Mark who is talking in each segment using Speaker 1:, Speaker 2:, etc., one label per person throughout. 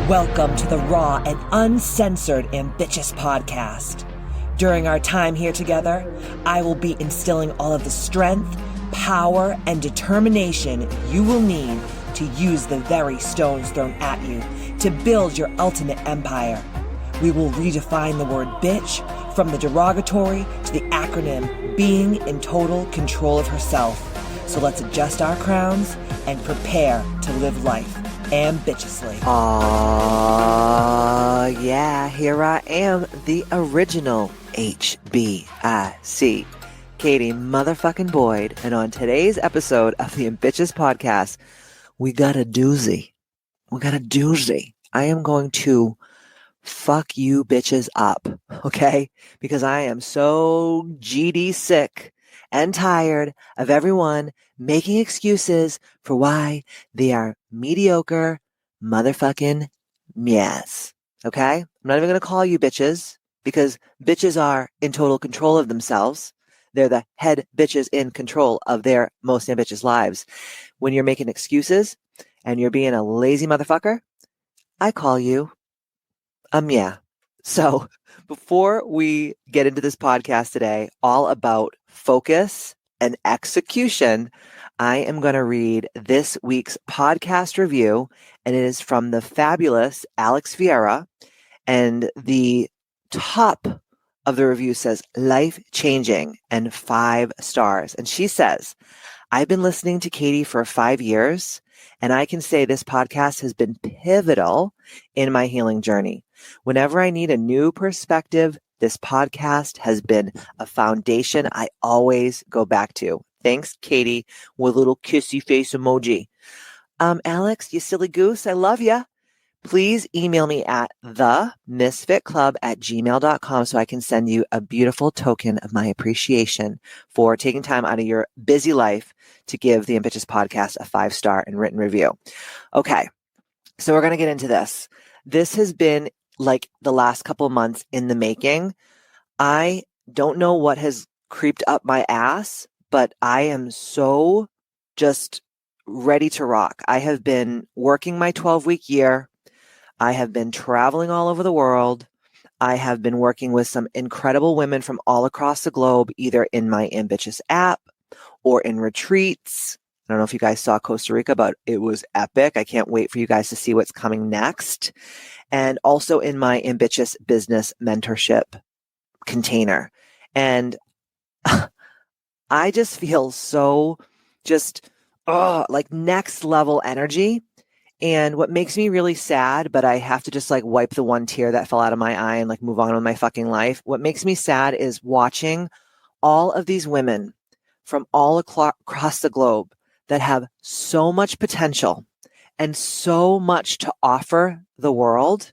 Speaker 1: Welcome to the raw and uncensored Ambitchious Podcast. During our time here together, I will be instilling all of the strength, power, and determination you will need to use the very stones thrown at you to build your ultimate empire. We will redefine the word bitch from the derogatory to the acronym being in total control of herself. So let's adjust our crowns and prepare to live life ambitiously.
Speaker 2: Yeah, here I am, the original HBIC, Katie motherfucking Boyd, and on today's episode of the Ambitchious Podcast, we got a doozy. I am going to fuck you bitches up, okay? Because I am so GD sick and tired of everyone making excuses for why they are mediocre motherfucking yes. Okay? I'm not even going to call you bitches because bitches are in total control of themselves. They're the head bitches in control of their most ambitious lives. When you're making excuses and you're being a lazy motherfucker, I call you yeah. So before we get into this podcast today, all about focus and execution, I am going to read this week's podcast review, and it is from the fabulous Alex Vieira. And the top of the review says, life-changing and 5 stars. And she says, I've been listening to Katie for 5 years, and I can say this podcast has been pivotal in my healing journey. Whenever I need a new perspective, this podcast has been a foundation I always go back to. Thanks, Katie, with a little kissy face emoji. Alex, you silly goose, I love ya. Please email me at themisfitclub@gmail.com so I can send you a beautiful token of my appreciation for taking time out of your busy life to give the Ambitchious Podcast a 5-star and written review. Okay, so we're going to get into this. This has been like the last couple of months in the making. I don't know what has creeped up my ass, but I am so just ready to rock. I have been working my 12-week year. I have been traveling all over the world. I have been working with some incredible women from all across the globe, either in my Ambitchious app or in retreats. I don't know if you guys saw Costa Rica, but it was epic. I can't wait for you guys to see what's coming next. And also in my Ambitchious Business Mentorship container. And I just feel so like next level energy. And what makes me really sad, but I have to just like wipe the one tear that fell out of my eye and like move on with my fucking life. What makes me sad is watching all of these women from all across the globe that have so much potential and so much to offer the world.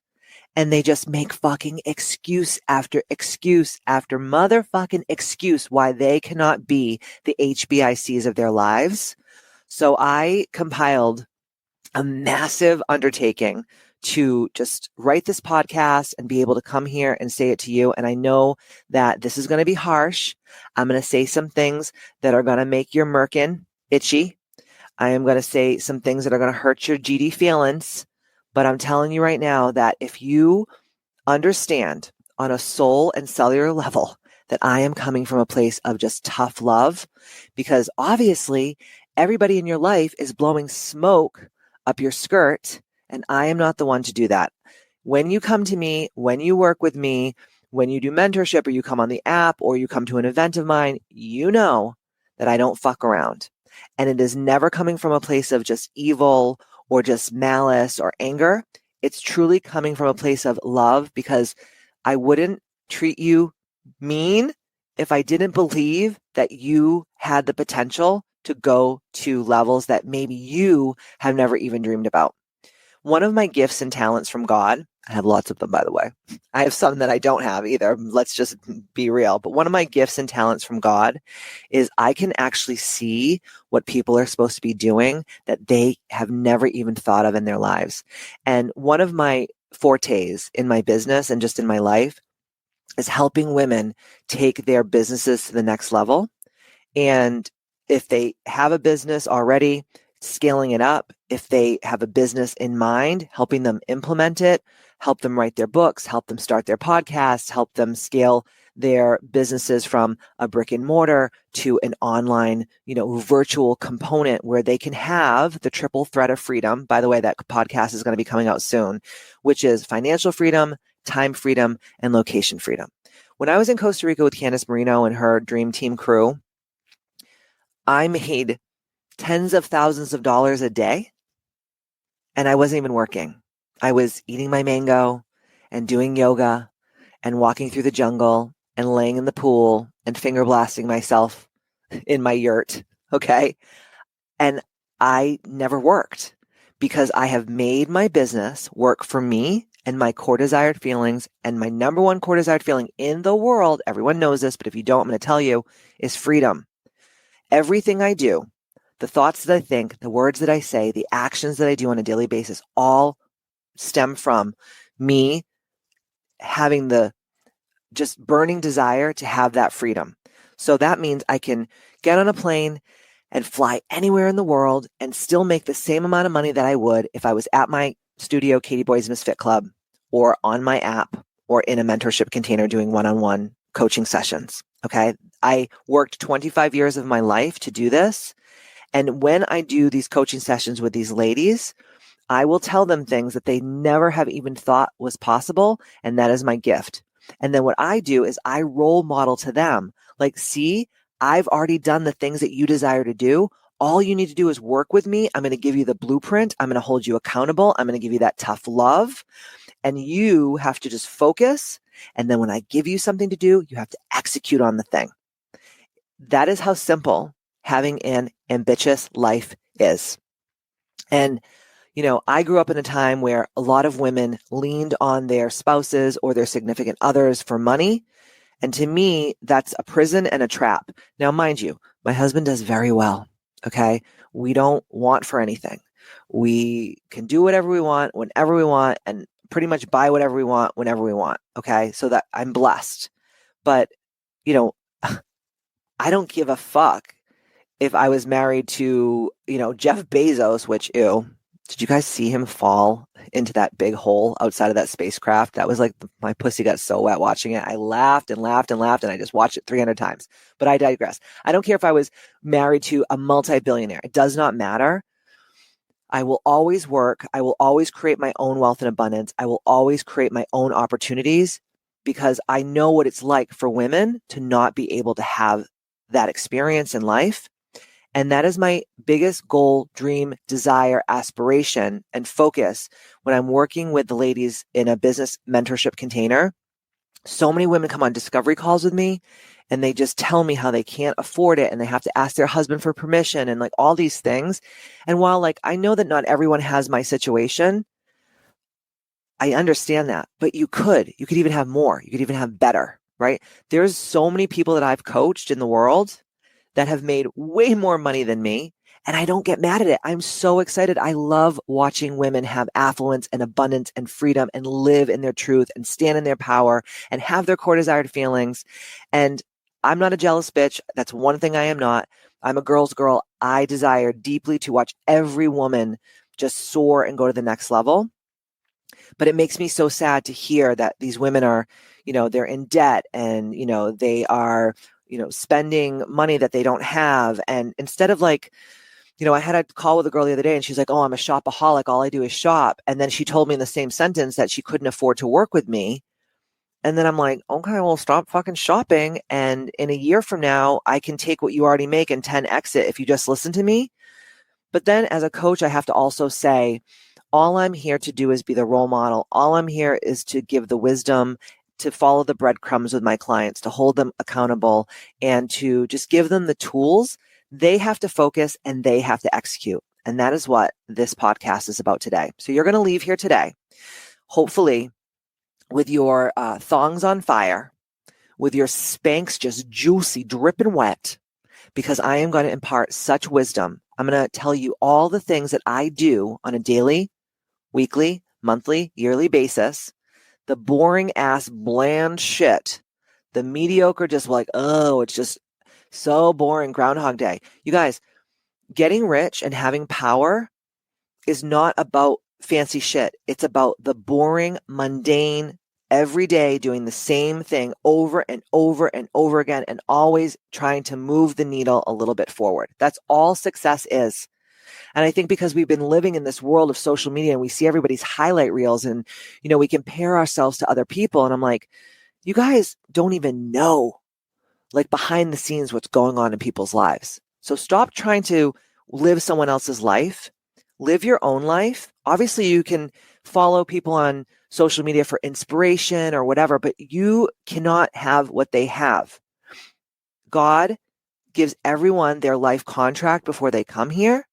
Speaker 2: And they just make fucking excuse after excuse after motherfucking excuse why they cannot be the HBICs of their lives. So I compiled a massive undertaking to just write this podcast and be able to come here and say it to you. And I know that this is going to be harsh. I'm going to say some things that are going to make your merkin itchy. I am going to say some things that are going to hurt your GD feelings. But I'm telling you right now that if you understand on a soul and cellular level that I am coming from a place of just tough love, because obviously everybody in your life is blowing smoke up your skirt, and I am not the one to do that. When you come to me, when you work with me, when you do mentorship or you come on the app or you come to an event of mine, you know that I don't fuck around. And it is never coming from a place of just evil or just malice or anger. It's truly coming from a place of love, because I wouldn't treat you mean if I didn't believe that you had the potential to go to levels that maybe you have never even dreamed about. One of my gifts and talents from God, I have lots of them, by the way. I have some that I don't have either. Let's just be real. But one of my gifts and talents from God is I can actually see what people are supposed to be doing that they have never even thought of in their lives. And one of my fortes in my business and just in my life is helping women take their businesses to the next level. And if they have a business already, scaling it up. If they have a business in mind, helping them implement it, help them write their books, help them start their podcasts, help them scale their businesses from a brick and mortar to an online, virtual component where they can have the triple threat of freedom. By the way, that podcast is going to be coming out soon, which is financial freedom, time freedom, and location freedom. When I was in Costa Rica with Candice Marino and her dream team crew, I made tens of thousands of dollars a day, and I wasn't even working. I was eating my mango and doing yoga and walking through the jungle and laying in the pool and finger blasting myself in my yurt. Okay. And I never worked because I have made my business work for me and my core desired feelings. And my number one core desired feeling in the world, everyone knows this, but if you don't, I'm going to tell you, is freedom. Everything I do, the thoughts that I think, the words that I say, the actions that I do on a daily basis, all stem from me having the just burning desire to have that freedom. So that means I can get on a plane and fly anywhere in the world and still make the same amount of money that I would if I was at my studio, Katie Boy's Misfit Club, or on my app, or in a mentorship container doing one-on-one coaching sessions. Okay. I worked 25 years of my life to do this. And when I do these coaching sessions with these ladies, I will tell them things that they never have even thought was possible. And that is my gift. And then what I do is I role model to them, like, see, I've already done the things that you desire to do. All you need to do is work with me. I'm going to give you the blueprint. I'm going to hold you accountable. I'm going to give you that tough love. And you have to just focus. And then when I give you something to do, you have to execute on the thing. That is how simple having an ambitious life is. And I grew up in a time where a lot of women leaned on their spouses or their significant others for money. And to me, that's a prison and a trap. Now, mind you, my husband does very well. Okay. We don't want for anything. We can do whatever we want, whenever we want, and pretty much buy whatever we want, whenever we want. Okay. So that I'm blessed. But, I don't give a fuck if I was married to, Jeff Bezos, which, ew. Did you guys see him fall into that big hole outside of that spacecraft? That was like, my pussy got so wet watching it. I laughed and laughed and laughed, and I just watched it 300 times. But I digress. I don't care if I was married to a multi-billionaire. It does not matter. I will always work. I will always create my own wealth and abundance. I will always create my own opportunities because I know what it's like for women to not be able to have that experience in life. And that is my biggest goal, dream, desire, aspiration, and focus when I'm working with the ladies in a business mentorship container. So many women come on discovery calls with me and they just tell me how they can't afford it and they have to ask their husband for permission and like all these things. And while I know that not everyone has my situation, I understand that, but you could even have more. You could even have better, right? There's so many people that I've coached in the world that have made way more money than me. And I don't get mad at it. I'm so excited. I love watching women have affluence and abundance and freedom and live in their truth and stand in their power and have their core desired feelings. And I'm not a jealous bitch. That's one thing I am not. I'm a girl's girl. I desire deeply to watch every woman just soar and go to the next level. But it makes me so sad to hear that these women are, they're in debt and, they are, spending money that they don't have. And instead of I had a call with a girl the other day and she's like, oh, I'm a shopaholic. All I do is shop. And then she told me in the same sentence that she couldn't afford to work with me. And then I'm like, okay, well, stop fucking shopping. And in a year from now, I can take what you already make and 10x it if you just listen to me. But then as a coach, I have to also say, all I'm here to do is be the role model. All I'm here is to give the wisdom, to follow the breadcrumbs with my clients, to hold them accountable, and to just give them the tools. They have to focus and they have to execute. And that is what this podcast is about today. So you're going to leave here today, hopefully with your thongs on fire, with your Spanx just juicy, dripping wet, because I am going to impart such wisdom. I'm going to tell you all the things that I do on a daily, weekly, monthly, yearly basis. The boring ass, bland shit. The mediocre, just it's just so boring. Groundhog Day. You guys, getting rich and having power is not about fancy shit. It's about the boring, mundane, every day doing the same thing over and over and over again and always trying to move the needle a little bit forward. That's all success is. And I think because we've been living in this world of social media and we see everybody's highlight reels and, we compare ourselves to other people. And I'm like, you guys don't even know, like, behind the scenes what's going on in people's lives. So stop trying to live someone else's life. Live your own life. Obviously, you can follow people on social media for inspiration or whatever, but you cannot have what they have. God gives everyone their life contract before they come here,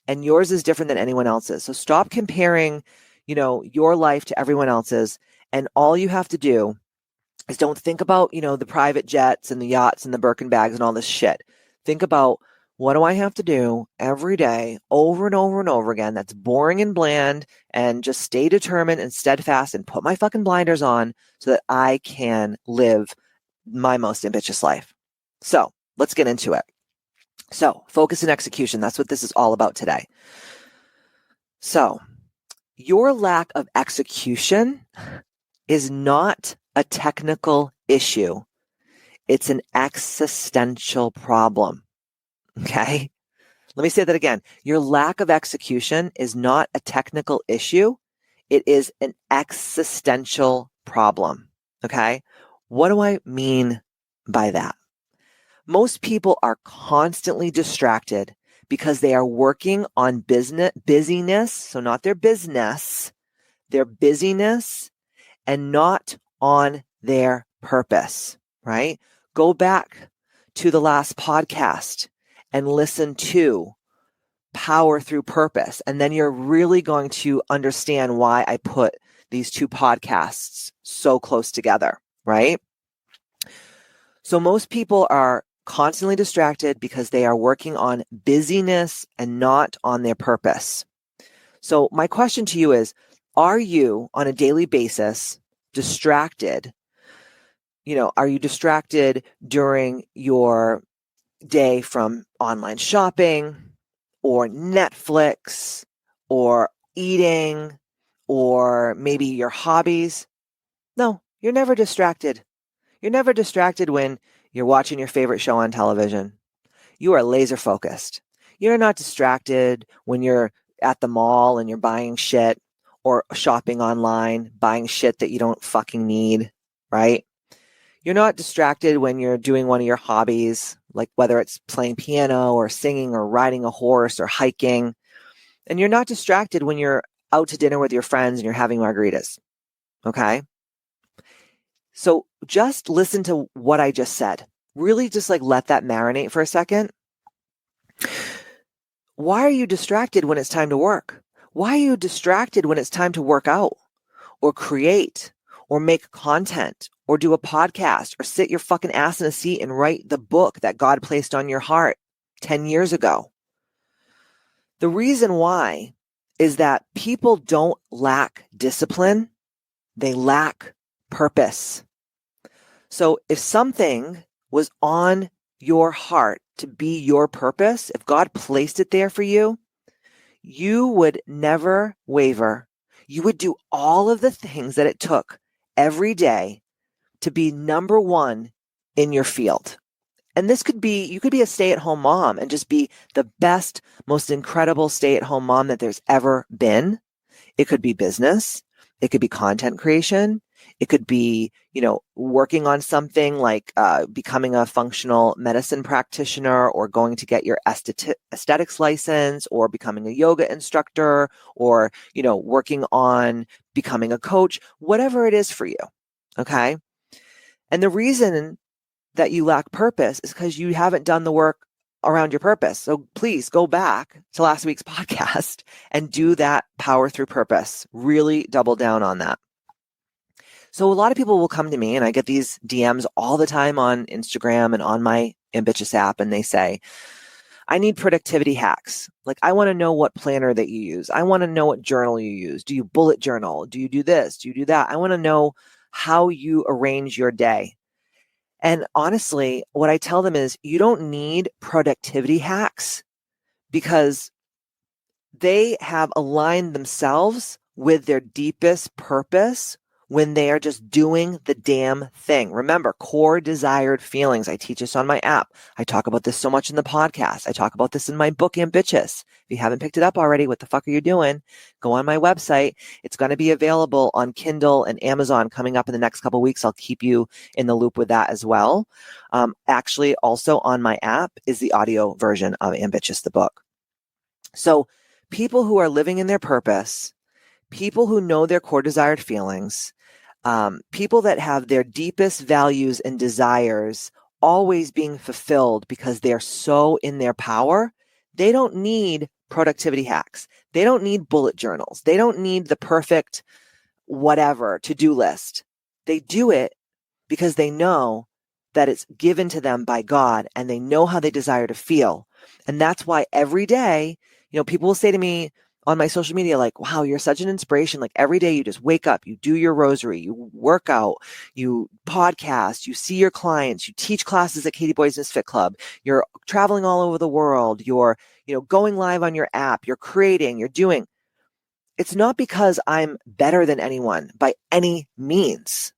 Speaker 2: and yours is different than anyone else's. So stop comparing, your life to everyone else's, and all you have to do is don't think about, the private jets and the yachts and the Birkin bags and all this shit. Think about, what do I have to do every day over and over and over again that's boring and bland, and just stay determined and steadfast and put my fucking blinders on so that I can live my most ambitious life. So let's get into it. So focus and execution. That's what this is all about today. So your lack of execution is not a technical issue. It's an existential problem. Okay. Let me say that again. Your lack of execution is not a technical issue. It is an existential problem. Okay. What do I mean by that? Most people are constantly distracted because they are working on busyness. So not their business, their busyness, and not on their purpose, right? Go back to the last podcast and listen to Power Through Purpose. And then you're really going to understand why I put these two podcasts so close together, right? So most people are constantly distracted because they are working on busyness and not on their purpose. So my question to you is, are you on a daily basis distracted? Are you distracted during your day from online shopping or Netflix or eating or maybe your hobbies? No, you're never distracted. You're never distracted when you're watching your favorite show on television. You are laser focused. You're not distracted when you're at the mall and you're buying shit or shopping online, buying shit that you don't fucking need, right? You're not distracted when you're doing one of your hobbies, like whether it's playing piano or singing or riding a horse or hiking. And you're not distracted when you're out to dinner with your friends and you're having margaritas. Okay? So just listen to what I just said. Really just let that marinate for a second. Why are you distracted when it's time to work? Why are you distracted when it's time to work out or create or make content or do a podcast or sit your fucking ass in a seat and write the book that God placed on your heart 10 years ago? The reason why is that people don't lack discipline. They lack purpose. So if something was on your heart to be your purpose, if God placed it there for you, you would never waver. You would do all of the things that it took every day to be number one in your field. And this could be, you could be a stay-at-home mom and just be the best, most incredible stay-at-home mom that there's ever been. It could be business. It could be content creation. It could be, working on something like becoming a functional medicine practitioner or going to get your aesthetics license or becoming a yoga instructor or, working on becoming a coach, whatever it is for you. Okay. And the reason that you lack purpose is because you haven't done the work around your purpose. So please go back to last week's podcast and do that Power Through Purpose. Really double down on that. So a lot of people will come to me and I get these DMs all the time on Instagram and on my Ambitchious app, and they say, I need productivity hacks. Like, I want to know what planner that you use. I want to know what journal you use. Do you bullet journal? Do you do this? Do you do that? I want to know how you arrange your day. And honestly, what I tell them is you don't need productivity hacks because they have aligned themselves with their deepest purpose when they are just doing the damn thing. Remember, core desired feelings. I teach this on my app. I talk about this so much in the podcast. I talk about this in my book, Ambitchious. If you haven't picked it up already, what the fuck are you doing? Go on my website. It's going to be available on Kindle and Amazon coming up in the next couple of weeks. I'll keep you in the loop with that as well. Actually, also on my app is the audio version of Ambitchious, the book. So people who are living in their purpose, people who know their core desired feelings, people that have their deepest values and desires always being fulfilled because they're so in their power, they don't need productivity hacks. They don't need bullet journals. They don't need the perfect whatever to-do list. They do it because they know that it's given to them by God and they know how they desire to feel. And that's why every day, people will say to me on my social media, like, wow, you're such an inspiration. Like every day you just wake up, you do your rosary, you work out, you podcast, you see your clients, you teach classes at Katie Boy's Misfit Club, you're traveling all over the world, you're, going live on your app, you're creating, you're doing. It's not because I'm better than anyone by any means.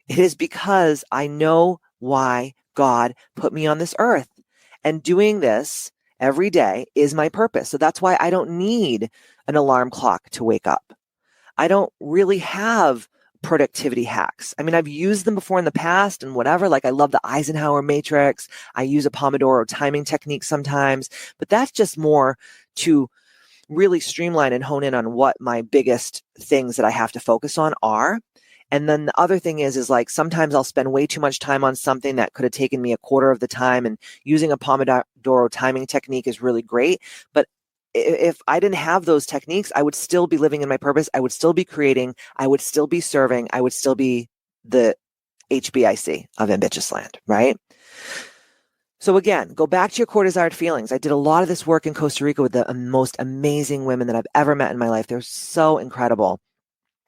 Speaker 2: It is because I know why God put me on this earth, and doing this every day is my purpose. So that's why I don't need an alarm clock to wake up. I don't really have productivity hacks. I mean, I've used them before in the past and whatever. Like I love the Eisenhower matrix. I use a Pomodoro timing technique sometimes, but that's just more to really streamline and hone in on what my biggest things that I have to focus on are. And then the other thing is like sometimes I'll spend way too much time on something that could have taken me a quarter of the time, and using a Pomodoro timing technique is really great. But if I didn't have those techniques, I would still be living in my purpose. I would still be creating. I would still be serving. I would still be the HBIC of Ambitchious Land, right? So again, go back to your core desired feelings. I did a lot of this work in Costa Rica with the most amazing women that I've ever met in my life. They're so incredible.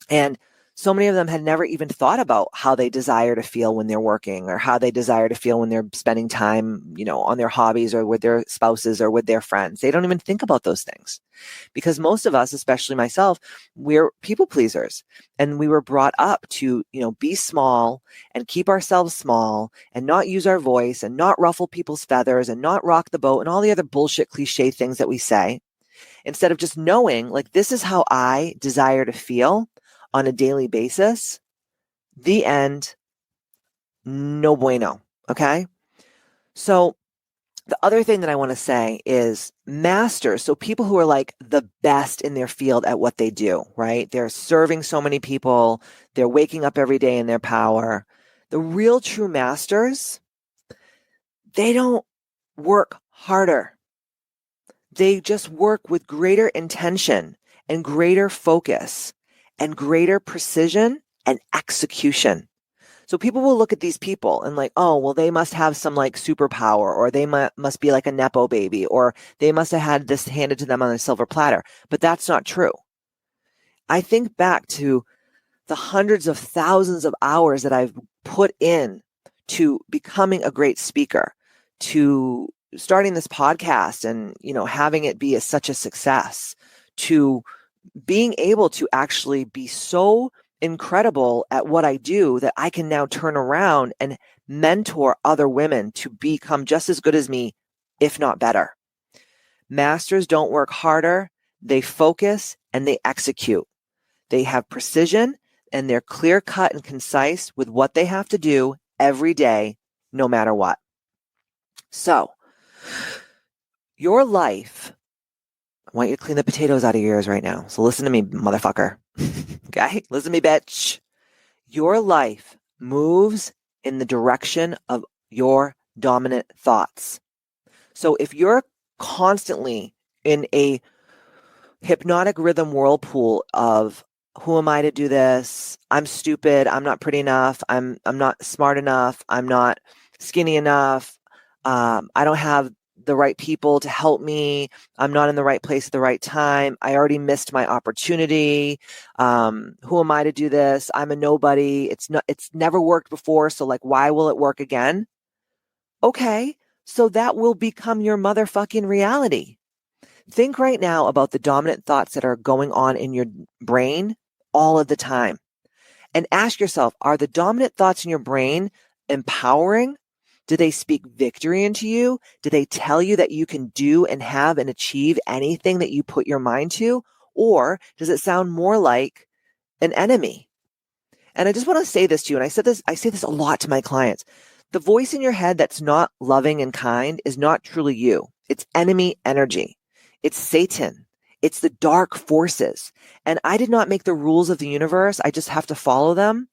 Speaker 2: And so many of them had never even thought about how they desire to feel when they're working, or how they desire to feel when they're spending time, on their hobbies or with their spouses or with their friends. They don't even think about those things, because most of us, especially myself, we're people pleasers, and we were brought up to, be small and keep ourselves small and not use our voice and not ruffle people's feathers and not rock the boat and all the other bullshit cliche things that we say, instead of just knowing, like, this is how I desire to feel on a daily basis. The end. No bueno. Okay. So the other thing that I want to say is masters. So people who are like the best in their field at what they do, right? They're serving so many people. They're waking up every day in their power. The real true masters, they don't work harder. They just work with greater intention and greater focus and greater precision and execution. So people will look at these people and like, oh, well, they must have some like superpower, or they must be like a Nepo baby, or they must have had this handed to them on a silver platter. But that's not true. I think back to the hundreds of thousands of hours that I've put in to becoming a great speaker, to starting this podcast and, having it be such a success, to being able to actually be so incredible at what I do that I can now turn around and mentor other women to become just as good as me, if not better. Masters don't work harder. They focus and they execute. They have precision and they're clear cut and concise with what they have to do every day, no matter what. So your life, I want you to clean the potatoes out of your ears right now. So listen to me, motherfucker. Okay? Listen to me, bitch. Your life moves in the direction of your dominant thoughts. So if you're constantly in a hypnotic rhythm whirlpool of, who am I to do this? I'm stupid. I'm not pretty enough. I'm not smart enough. I'm not skinny enough. I don't have the right people to help me. I'm not in the right place at the right time. I already missed my opportunity. Who am I to do this? I'm a nobody. It's never worked before. So like, why will it work again? Okay. So that will become your motherfucking reality. Think right now about the dominant thoughts that are going on in your brain all of the time. And ask yourself, are the dominant thoughts in your brain empowering? Do they speak victory into you? Do they tell you that you can do and have and achieve anything that you put your mind to? Or does it sound more like an enemy? And I just want to say this to you, and I say this a lot to my clients. The voice in your head that's not loving and kind is not truly you. It's enemy energy. It's Satan. It's the dark forces. And I did not make the rules of the universe. I just have to follow them.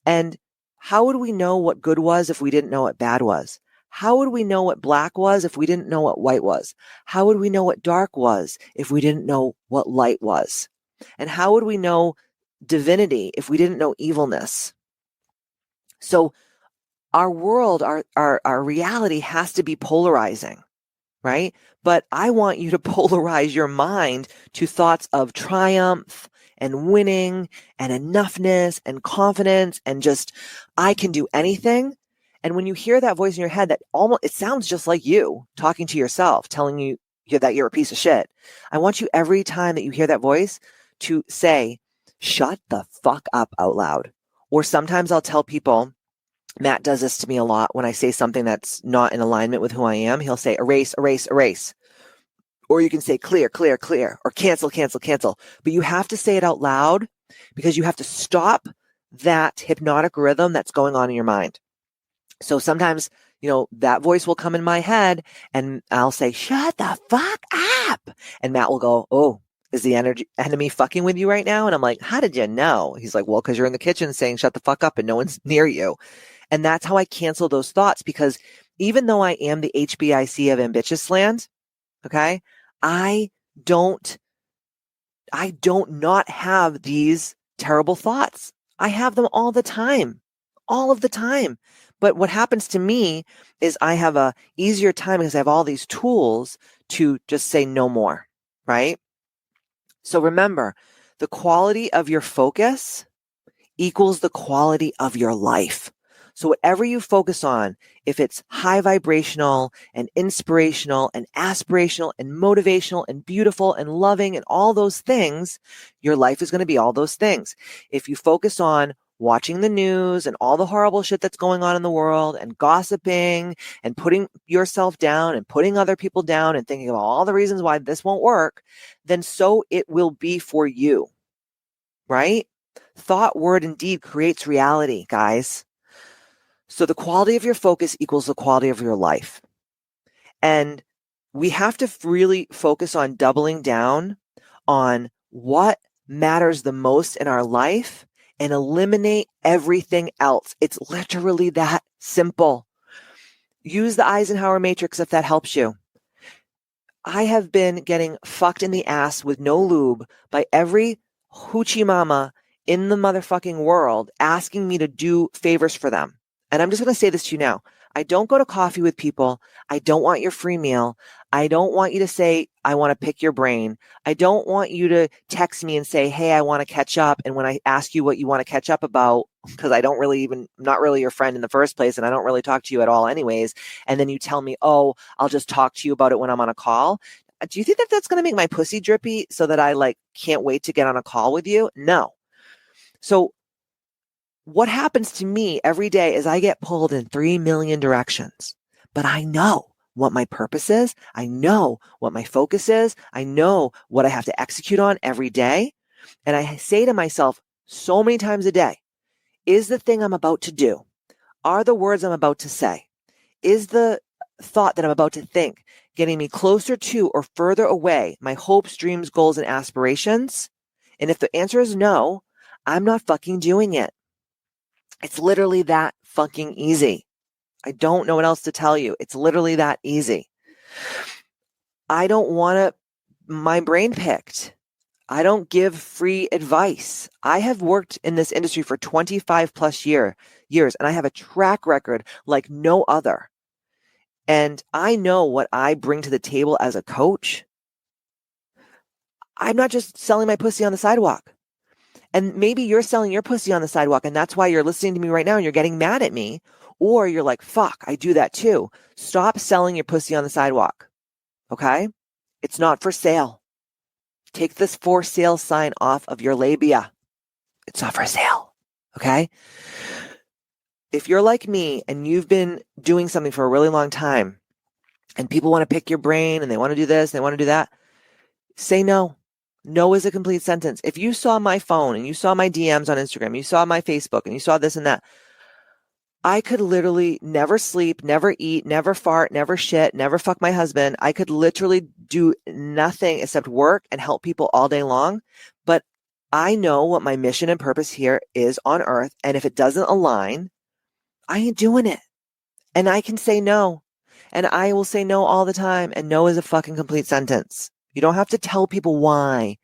Speaker 2: And how would we know what good was if we didn't know what bad was? How would we know what black was if we didn't know what white was? How would we know what dark was if we didn't know what light was? And how would we know divinity if we didn't know evilness? So our world, our reality has to be polarizing, right? But I want you to polarize your mind to thoughts of triumph and winning and enoughness and confidence and just, I can do anything. And when you hear that voice in your head that it sounds just like you talking to yourself, telling you that you're a piece of shit. I want you every time that you hear that voice to say, shut the fuck up out loud. Or sometimes I'll tell people, Matt does this to me a lot when I say something that's not in alignment with who I am. He'll say, erase, erase, erase. Or you can say clear, clear, clear, or cancel, cancel, cancel. But you have to say it out loud because you have to stop that hypnotic rhythm that's going on in your mind. So sometimes, that voice will come in my head and I'll say, shut the fuck up. And Matt will go, oh, is the enemy fucking with you right now? And I'm like, how did you know? He's like, well, because you're in the kitchen saying, shut the fuck up and no one's near you. And that's how I cancel those thoughts, because even though I am the HBIC of Ambitchious Land, okay, I don't not have these terrible thoughts. I have them all the time, all of the time. But what happens to me is I have a easier time because I have all these tools to just say no more, right? So remember, the quality of your focus equals the quality of your life. So whatever you focus on, if it's high vibrational and inspirational and aspirational and motivational and beautiful and loving and all those things, your life is going to be all those things. If you focus on watching the news and all the horrible shit that's going on in the world and gossiping and putting yourself down and putting other people down and thinking of all the reasons why this won't work, then so it will be for you, right? Thought, word, and deed creates reality, guys. So the quality of your focus equals the quality of your life. And we have to really focus on doubling down on what matters the most in our life and eliminate everything else. It's literally that simple. Use the Eisenhower matrix if that helps you. I have been getting fucked in the ass with no lube by every hoochie mama in the motherfucking world asking me to do favors for them. And I'm just going to say this to you now. I don't go to coffee with people. I don't want your free meal. I don't want you to say, I want to pick your brain. I don't want you to text me and say, hey, I want to catch up. And when I ask you what you want to catch up about, because I don't really not really your friend in the first place, and I don't really talk to you at all anyways. And then you tell me, oh, I'll just talk to you about it when I'm on a call. Do you think that that's going to make my pussy drippy so that I can't wait to get on a call with you? No. So what happens to me every day is I get pulled in 3 million directions, but I know what my purpose is. I know what my focus is. I know what I have to execute on every day. And I say to myself so many times a day, is the thing I'm about to do, are the words I'm about to say, is the thought that I'm about to think getting me closer to or further away my hopes, dreams, goals, and aspirations? And if the answer is no, I'm not fucking doing it. It's literally that fucking easy. I don't know what else to tell you. It's literally that easy. I don't want my brain picked. I don't give free advice. I have worked in this industry for 25 plus years, and I have a track record like no other. And I know what I bring to the table as a coach. I'm not just selling my pussy on the sidewalk. And maybe you're selling your pussy on the sidewalk, and that's why you're listening to me right now and you're getting mad at me. Or you're like, fuck, I do that too. Stop selling your pussy on the sidewalk. Okay? It's not for sale. Take this for sale sign off of your labia. It's not for sale. Okay? If you're like me and you've been doing something for a really long time and people want to pick your brain and they want to do this, they want to do that, say no. No is a complete sentence. If you saw my phone and you saw my DMs on Instagram, you saw my Facebook and you saw this and that, I could literally never sleep, never eat, never fart, never shit, never fuck my husband. I could literally do nothing except work and help people all day long. But I know what my mission and purpose here is on earth. And if it doesn't align, I ain't doing it. And I can say no. And I will say no all the time. And no is a fucking complete sentence. You don't have to tell people why.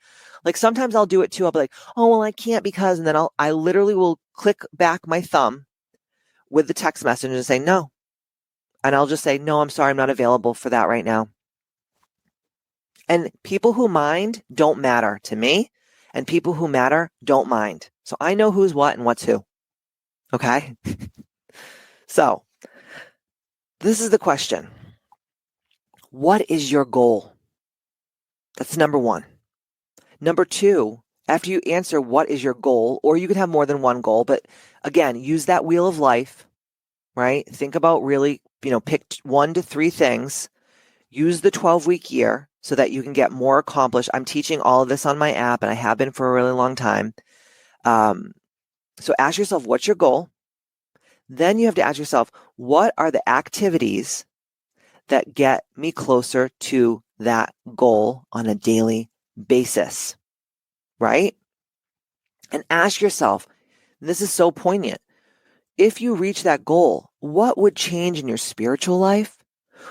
Speaker 2: Like sometimes I'll do it too. I'll be like, oh, well, I can't because, and then I literally will click back my thumb with the text message and say no. And I'll just say, no, I'm sorry, I'm not available for that right now. And people who mind don't matter to me, and people who matter don't mind. So I know who's what and what's who. Okay? So this is the question. What is your goal? That's number one. Number two, after you answer what is your goal, or you could have more than one goal, but again, use that wheel of life, right? Think about really, pick 1 to 3 things. Use the 12-week year so that you can get more accomplished. I'm teaching all of this on my app, and I have been for a really long time. So ask yourself, what's your goal? Then you have to ask yourself, what are the activities that get me closer to that goal on a daily basis, right? And ask yourself, and this is so poignant, if you reach that goal, what would change in your spiritual life?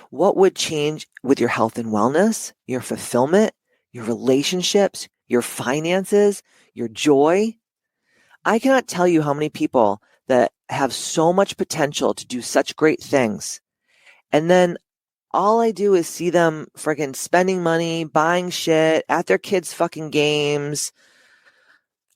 Speaker 2: What would change with your health and wellness, your fulfillment, your relationships, your finances, your joy? I cannot tell you how many people that have so much potential to do such great things. And then all I do is see them freaking spending money, buying shit at their kids' fucking games,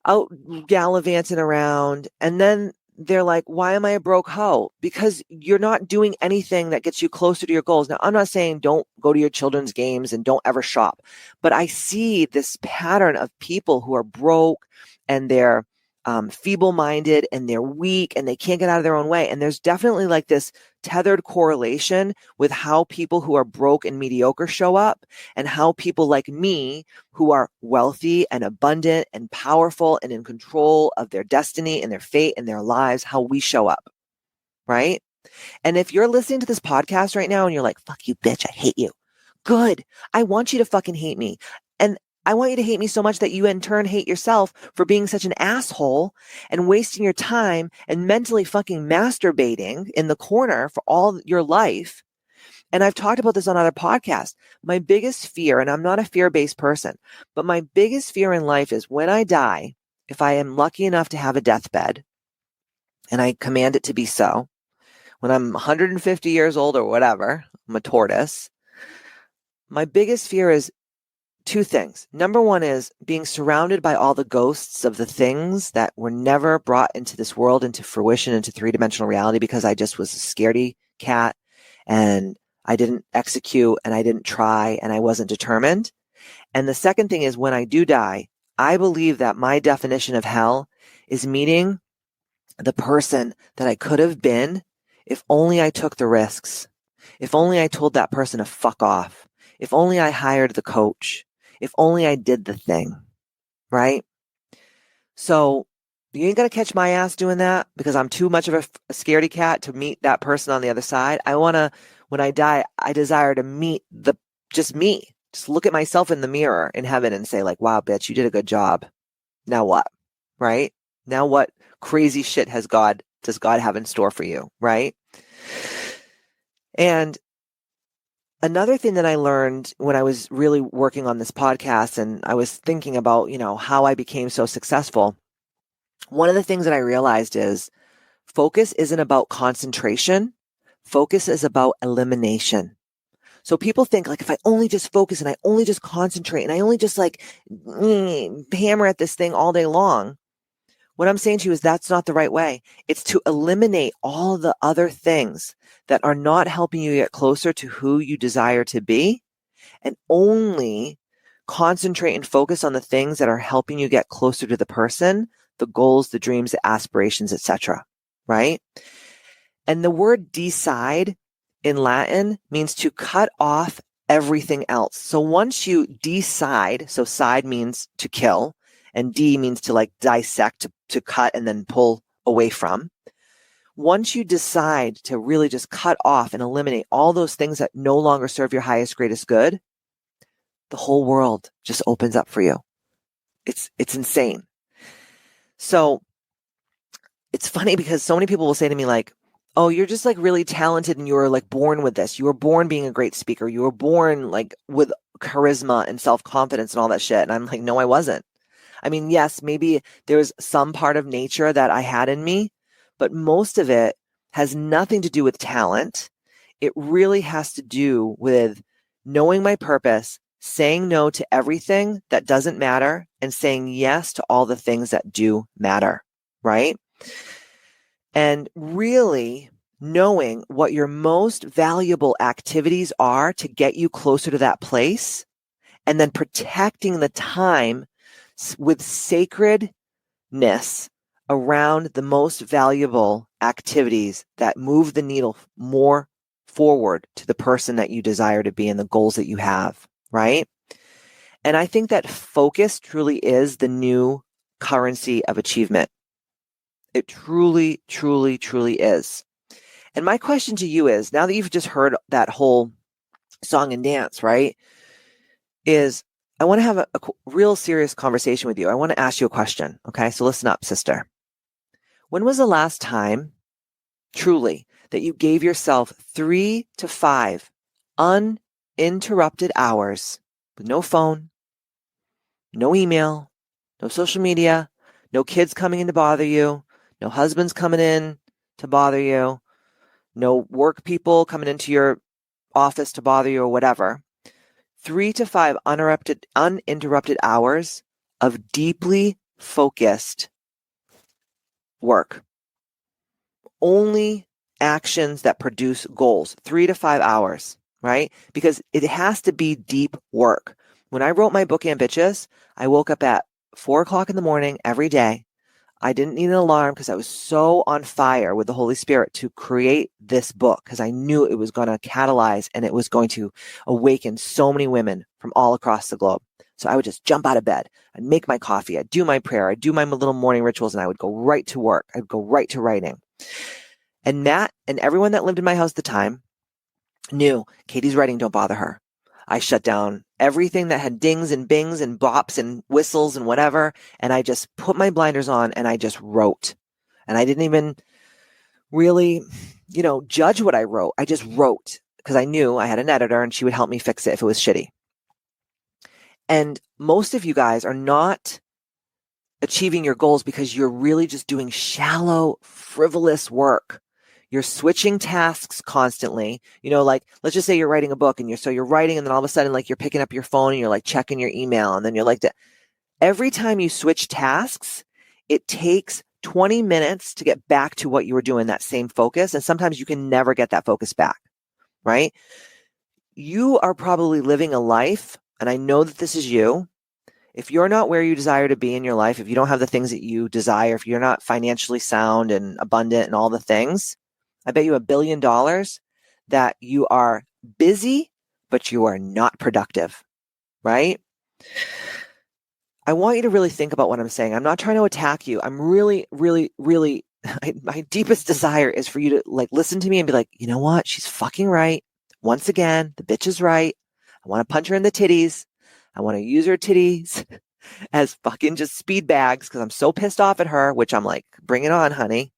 Speaker 2: out gallivanting around. And then they're like, why am I a broke hoe? Because you're not doing anything that gets you closer to your goals. Now, I'm not saying don't go to your children's games and don't ever shop, but I see this pattern of people who are broke and they're feeble-minded and they're weak and they can't get out of their own way. And there's definitely like this tethered correlation with how people who are broke and mediocre show up and how people like me who are wealthy and abundant and powerful and in control of their destiny and their fate and their lives, how we show up, right? And if you're listening to this podcast right now and you're like, fuck you, bitch, I hate you. Good. I want you to fucking hate me. And I want you to hate me so much that you in turn hate yourself for being such an asshole and wasting your time and mentally fucking masturbating in the corner for all your life. And I've talked about this on other podcasts. My biggest fear, and I'm not a fear-based person, but my biggest fear in life is when I die, if I am lucky enough to have a deathbed, and I command it to be so, when I'm 150 years old or whatever, I'm a tortoise, my biggest fear is 2 things. Number one is being surrounded by all the ghosts of the things that were never brought into this world, into fruition, into 3-dimensional reality because I just was a scaredy cat and I didn't execute and I didn't try and I wasn't determined. And the second thing is when I do die, I believe that my definition of hell is meeting the person that I could have been if only I took the risks, if only I told that person to fuck off, if only I hired the coach, if only I did the thing, right? So you ain't going to catch my ass doing that because I'm too much of a scaredy cat to meet that person on the other side. I want to, when I die, I desire to meet just me. Just look at myself in the mirror in heaven and say like, wow, bitch, you did a good job. Now what? Right? Now what crazy shit does God have in store for you? Right? And another thing that I learned when I was really working on this podcast and I was thinking about, how I became so successful, one of the things that I realized is focus isn't about concentration. Focus is about elimination. So people think like, if I only just focus and I only just concentrate and I only just hammer at this thing all day long, what I'm saying to you is that's not the right way. It's to eliminate all the other things that are not helping you get closer to who you desire to be and only concentrate and focus on the things that are helping you get closer to the person, the goals, the dreams, the aspirations, etc. Right? And the word decide in Latin means to cut off everything else. So once you decide, so side means to kill, and D means to like dissect, to cut and then pull away from. Once you decide to really just cut off and eliminate all those things that no longer serve your highest, greatest good, the whole world just opens up for you. It's insane. So it's funny because so many people will say to me like, oh, you're just like really talented and you were like born with this. You were born being a great speaker. You were born like with charisma and self-confidence and all that shit. And I'm like, no, I wasn't. I mean, yes, maybe there was some part of nature that I had in me, but most of it has nothing to do with talent. It really has to do with knowing my purpose, saying no to everything that doesn't matter, and saying yes to all the things that do matter, right? And really knowing what your most valuable activities are to get you closer to that place, and then protecting the time with sacredness around the most valuable activities that move the needle more forward to the person that you desire to be and the goals that you have, right? And I think that focus truly is the new currency of achievement. It truly, truly, truly is. And my question to you is, now that you've just heard that whole song and dance, right, is I want to have a real serious conversation with you. I want to ask you a question. Okay, so listen up, sister. When was the last time, truly, that you gave yourself 3 to 5 uninterrupted hours with no phone, no email, no social media, no kids coming in to bother you, no husbands coming in to bother you, no work people coming into your office to bother you or whatever. 3 to 5 uninterrupted hours of deeply focused work. Only actions that produce goals. 3 to 5 hours, right? Because it has to be deep work. When I wrote my book, Ambitchious, I woke up at 4 o'clock in the morning every day. I didn't need an alarm because I was so on fire with the Holy Spirit to create this book because I knew it was going to catalyze and it was going to awaken so many women from all across the globe. So I would just jump out of bed. I'd make my coffee. I'd do my prayer. I'd do my little morning rituals and I would go right to work. I'd go right to writing. And Matt and everyone that lived in my house at the time knew Katie's writing, don't bother her. I shut down everything that had dings and bings and bops and whistles and whatever. And I just put my blinders on and I just wrote. And I didn't even really, judge what I wrote. I just wrote because I knew I had an editor and she would help me fix it if it was shitty. And most of you guys are not achieving your goals because you're really just doing shallow, frivolous work. You're switching tasks constantly. Like, let's just say you're writing a book and you're writing and then all of a sudden, like, you're picking up your phone and you're like checking your email. And then you're like, every time you switch tasks, it takes 20 minutes to get back to what you were doing, that same focus. And sometimes you can never get that focus back, right? You are probably living a life, and I know that this is you. If you're not where you desire to be in your life, if you don't have the things that you desire, if you're not financially sound and abundant and all the things, I bet you $1 billion that you are busy, but you are not productive, right? I want you to really think about what I'm saying. I'm not trying to attack you. I'm really, really, really, my deepest desire is for you to like listen to me and be like, you know what? She's fucking right. Once again, the bitch is right. I want to punch her in the titties. I want to use her titties as fucking just speed bags because I'm so pissed off at her, which I'm like, bring it on, honey.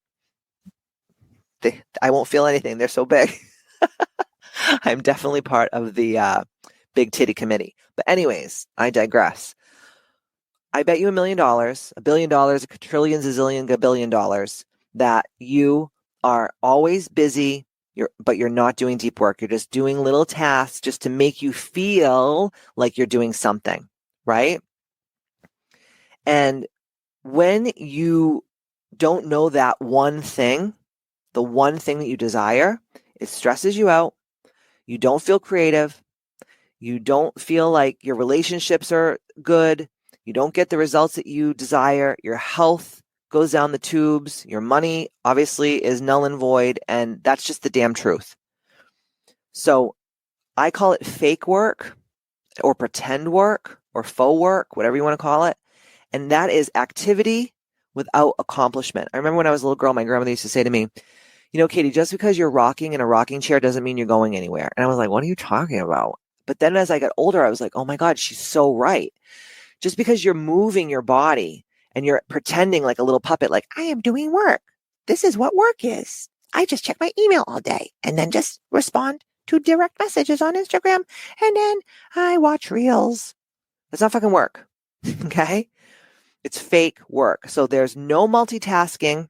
Speaker 2: I won't feel anything. They're so big. I'm definitely part of the big titty committee. But anyways, I digress. I bet you $1 million, $1 billion, a quadrillion, zillion, $1 that you are always busy, but you're not doing deep work. You're just doing little tasks just to make you feel like you're doing something, right? And when you don't know that one thing, the one thing that you desire, it stresses you out. You don't feel creative. You don't feel like your relationships are good. You don't get the results that you desire. Your health goes down the tubes. Your money obviously is null and void. And that's just the damn truth. So I call it fake work or pretend work or faux work, whatever you want to call it. And that is activity without accomplishment. I remember when I was a little girl, my grandmother used to say to me, Katie, just because you're rocking in a rocking chair doesn't mean you're going anywhere. And I was like, what are you talking about? But then as I got older, I was like, oh my God, she's so right. Just because you're moving your body and you're pretending like a little puppet, like I am doing work. This is what work is. I just check my email all day and then just respond to direct messages on Instagram. And then I watch reels. That's not fucking work. Okay. It's fake work. So there's no multitasking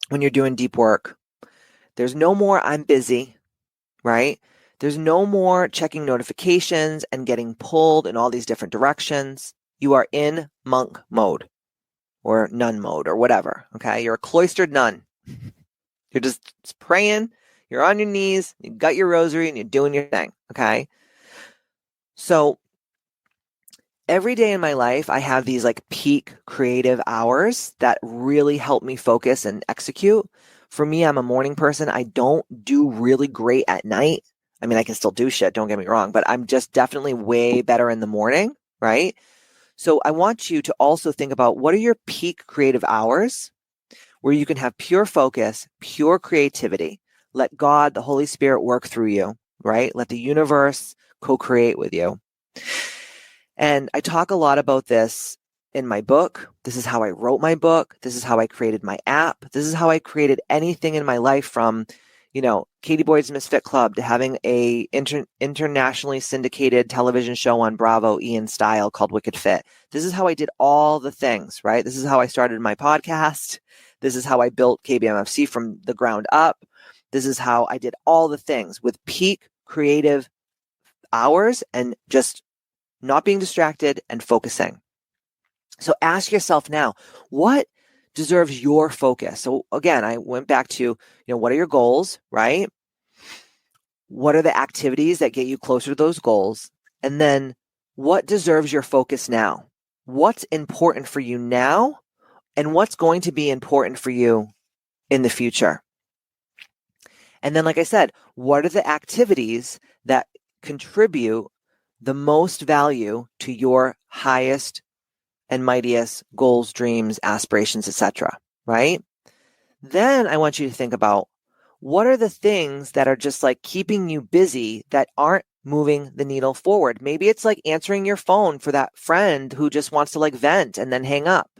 Speaker 2: when you're doing deep work. There's no more I'm busy, right? There's no more checking notifications and getting pulled in all these different directions. You are in monk mode or nun mode or whatever, okay? You're a cloistered nun. You're just praying. You're on your knees. You got your rosary and you're doing your thing, okay? So every day in my life, I have these like peak creative hours that really help me focus and execute. For me, I'm a morning person. I don't do really great at night. I mean, I can still do shit, don't get me wrong, but I'm just definitely way better in the morning, right? So I want you to also think about what are your peak creative hours where you can have pure focus, pure creativity. Let God, the Holy Spirit work through you, right? Let the universe co-create with you. And I talk a lot about this in my book. This is how I wrote my book. This is how I created my app. This is how I created anything in my life from, Katie Boyd's Misfit Club to having a internationally syndicated television show on Bravo, Ian Style called Wicked Fit. This is how I did all the things, right? This is how I started my podcast. This is how I built KBMFC from the ground up. This is how I did all the things with peak creative hours and just not being distracted and focusing. So ask yourself now, what deserves your focus? So again, I went back to, what are your goals, right? What are the activities that get you closer to those goals? And then what deserves your focus now? What's important for you now? And what's going to be important for you in the future? And then, like I said, what are the activities that contribute the most value to your highest and mightiest goals, dreams, aspirations, etc., right? Then I want you to think about what are the things that are just like keeping you busy that aren't moving the needle forward. Maybe it's like answering your phone for that friend who just wants to like vent and then hang up.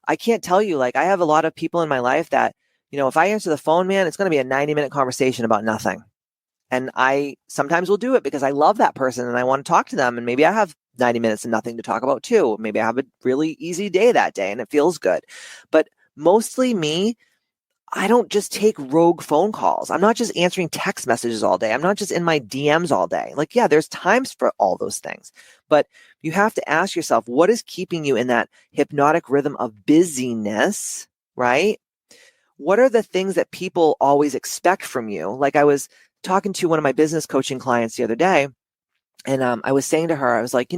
Speaker 2: I can't tell you, like I have a lot of people in my life that, if I answer the phone, man, it's going to be a 90-minute conversation about nothing. And I sometimes will do it because I love that person and I want to talk to them. And maybe I have 90 minutes and nothing to talk about too. Maybe I have a really easy day that day and it feels good. But mostly me, I don't just take rogue phone calls. I'm not just answering text messages all day. I'm not just in my DMs all day. Like, yeah, there's times for all those things. But you have to ask yourself, what is keeping you in that hypnotic rhythm of busyness, right? What are the things that people always expect from you? Like I was talking to one of my business coaching clients the other day, and I was saying to her, I was like,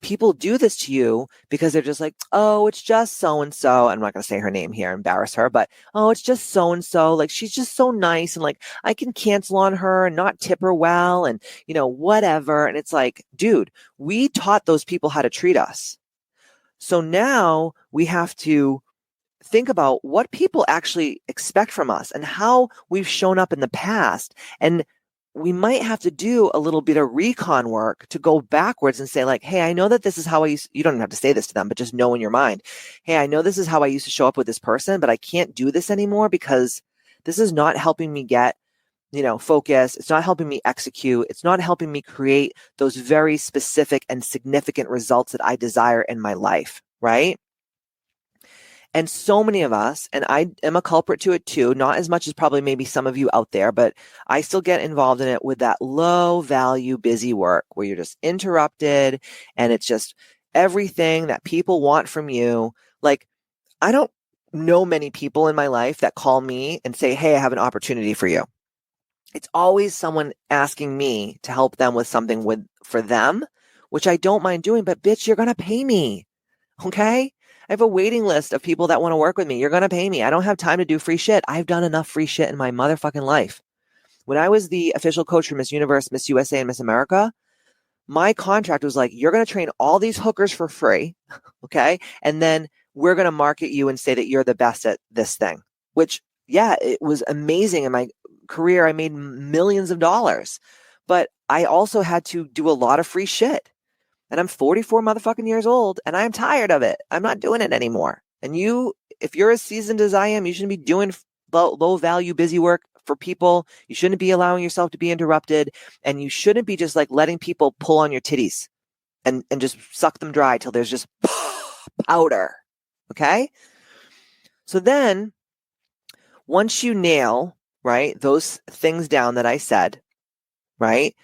Speaker 2: people do this to you because they're just like, oh, it's just so-and-so. I'm not going to say her name here, embarrass her, but, oh, it's just so-and-so. Like, she's just so nice. And like, I can cancel on her and not tip her well and, whatever. And it's like, dude, we taught those people how to treat us. So now we have to think about what people actually expect from us and how we've shown up in the past. And we might have to do a little bit of recon work to go backwards and say like, hey, I know that this is how you don't have to say this to them, but just know in your mind, hey, I know this is how I used to show up with this person, but I can't do this anymore because this is not helping me get, focus. It's not helping me execute. It's not helping me create those very specific and significant results that I desire in my life, right? And so many of us, and I am a culprit to it too, not as much as probably maybe some of you out there, but I still get involved in it with that low value, busy work where you're just interrupted and it's just everything that people want from you. Like, I don't know many people in my life that call me and say, hey, I have an opportunity for you. It's always someone asking me to help them with something for them, which I don't mind doing, but bitch, you're going to pay me. Okay? I have a waiting list of people that want to work with me. You're going to pay me. I don't have time to do free shit. I've done enough free shit in my motherfucking life. When I was the official coach for Miss Universe, Miss USA, and Miss America, my contract was like, you're going to train all these hookers for free. Okay? And then we're going to market you and say that you're the best at this thing, which, yeah, it was amazing. In my career, I made millions of dollars, but I also had to do a lot of free shit. And I'm 44 motherfucking years old and I'm tired of it. I'm not doing it anymore. And if you're as seasoned as I am, you shouldn't be doing low value, busy work for people. You shouldn't be allowing yourself to be interrupted. And you shouldn't be just like letting people pull on your titties and just suck them dry till there's just powder. Okay? So then once you nail, right, those things down that I said, right,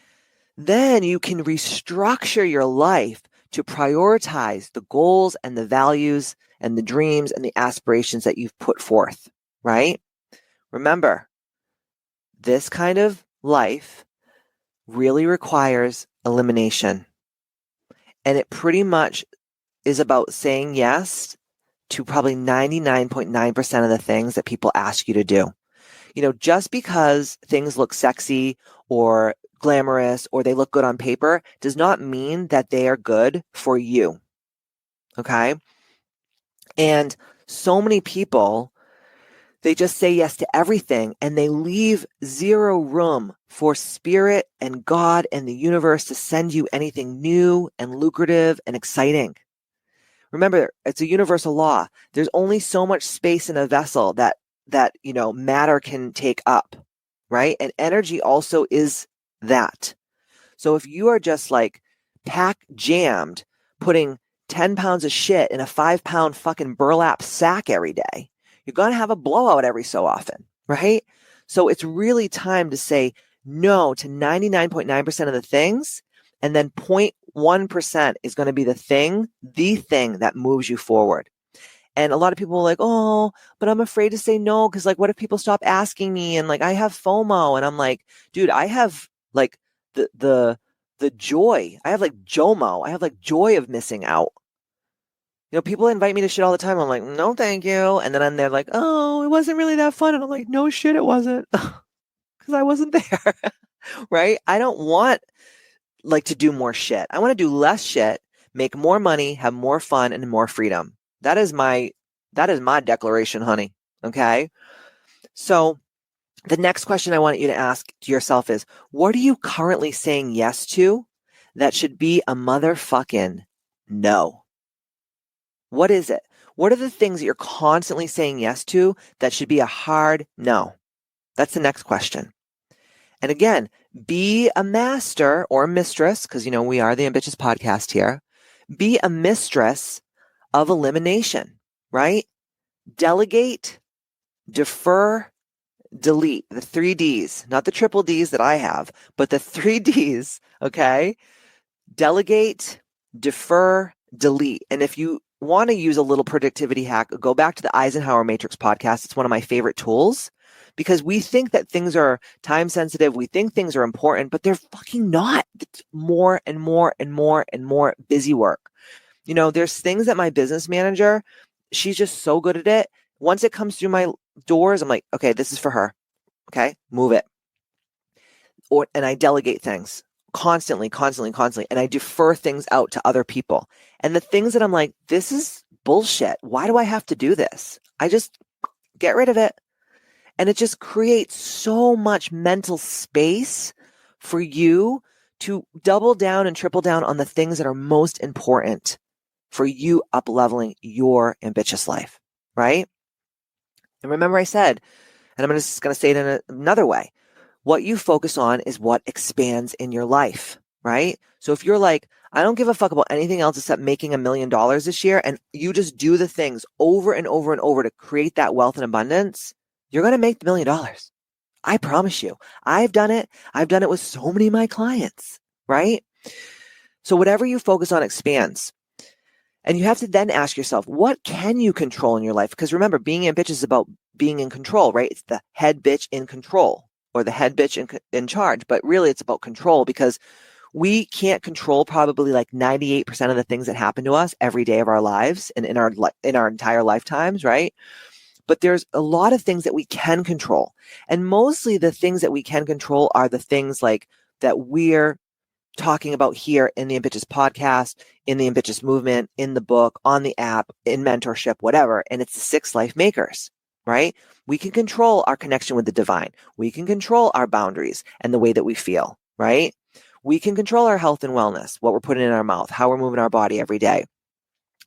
Speaker 2: then you can restructure your life to prioritize the goals and the values and the dreams and the aspirations that you've put forth, right? Remember, this kind of life really requires elimination. And it pretty much is about saying yes to probably 99.9% of the things that people ask you to do. You know, just because things look sexy or glamorous or they look good on paper does not mean that they are good for you. Okay? And so many people, they just say yes to everything and they leave zero room for spirit and God and the universe to send you anything new and lucrative and exciting. Remember, it's a universal law. There's only so much space in a vessel that matter can take up, right? And energy also is that. So if you are just like pack jammed, putting 10 pounds of shit in a 5-pound fucking burlap sack every day, you're going to have a blowout every so often, right? So it's really time to say no to 99.9% of the things. And then 0.1% is going to be the thing that moves you forward. And a lot of people are like, oh, but I'm afraid to say no. Cause like, what if people stop asking me? And like, I have FOMO. And I'm like, dude, I have like the joy. I have like JOMO. I have like joy of missing out. You know, people invite me to shit all the time. I'm like, no, thank you. And then they're like, oh, it wasn't really that fun. And I'm like, no shit, it wasn't. Cause I wasn't there. Right. I don't want like to do more shit. I want to do less shit, make more money, have more fun and more freedom. That is my declaration, honey. Okay. So the next question I want you to ask yourself is, what are you currently saying yes to that should be a motherfucking no? What is it? What are the things that you're constantly saying yes to that should be a hard no? That's the next question. And again, be a master or a mistress, because, you know, we are the Ambitchious Podcast here. Be a mistress of elimination, right? Delegate, defer, delete, the 3 Ds, not the triple Ds that I have, but the 3 Ds, okay? Delegate, defer, delete. And if you want to use a little productivity hack, go back to the Eisenhower Matrix podcast. It's one of my favorite tools because we think that things are time sensitive. We think things are important, but they're fucking not. It's more and more and more and more busy work. You know, there's things that my business manager, she's just so good at it. Once it comes through my doors, I'm like, okay, this is for her. Okay, move it. And I delegate things constantly. And I defer things out to other people. And the things that I'm like, this is bullshit. Why do I have to do this? I just get rid of it. And it just creates so much mental space for you to double down and triple down on the things that are most important for you up-leveling your ambitious life, right? And remember I said, and I'm just going to say it in another way, what you focus on is what expands in your life, right? So if you're like, I don't give a fuck about anything else except making $1 million this year, and you just do the things over and over and over to create that wealth and abundance, you're going to make the $1 million. I promise you. I've done it. I've done it with so many of my clients, right? So whatever you focus on expands. And you have to then ask yourself, what can you control in your life? Because remember, being ambitious is about being in control, right? It's the head bitch in control. or the head bitch in charge, but really it's about control, because we can't control probably like 98% of the things that happen to us every day of our lives and in our entire lifetimes, right? But there's a lot of things that we can control. And mostly the things that we can control are the things like that we're talking about here in the Ambitchious podcast, in the Ambitchious movement, in the book, on the app, in mentorship, whatever. And it's the 6 life makers, right? We can control our connection with the divine. We can control our boundaries and the way that we feel, right? We can control our health and wellness, what we're putting in our mouth, how we're moving our body every day,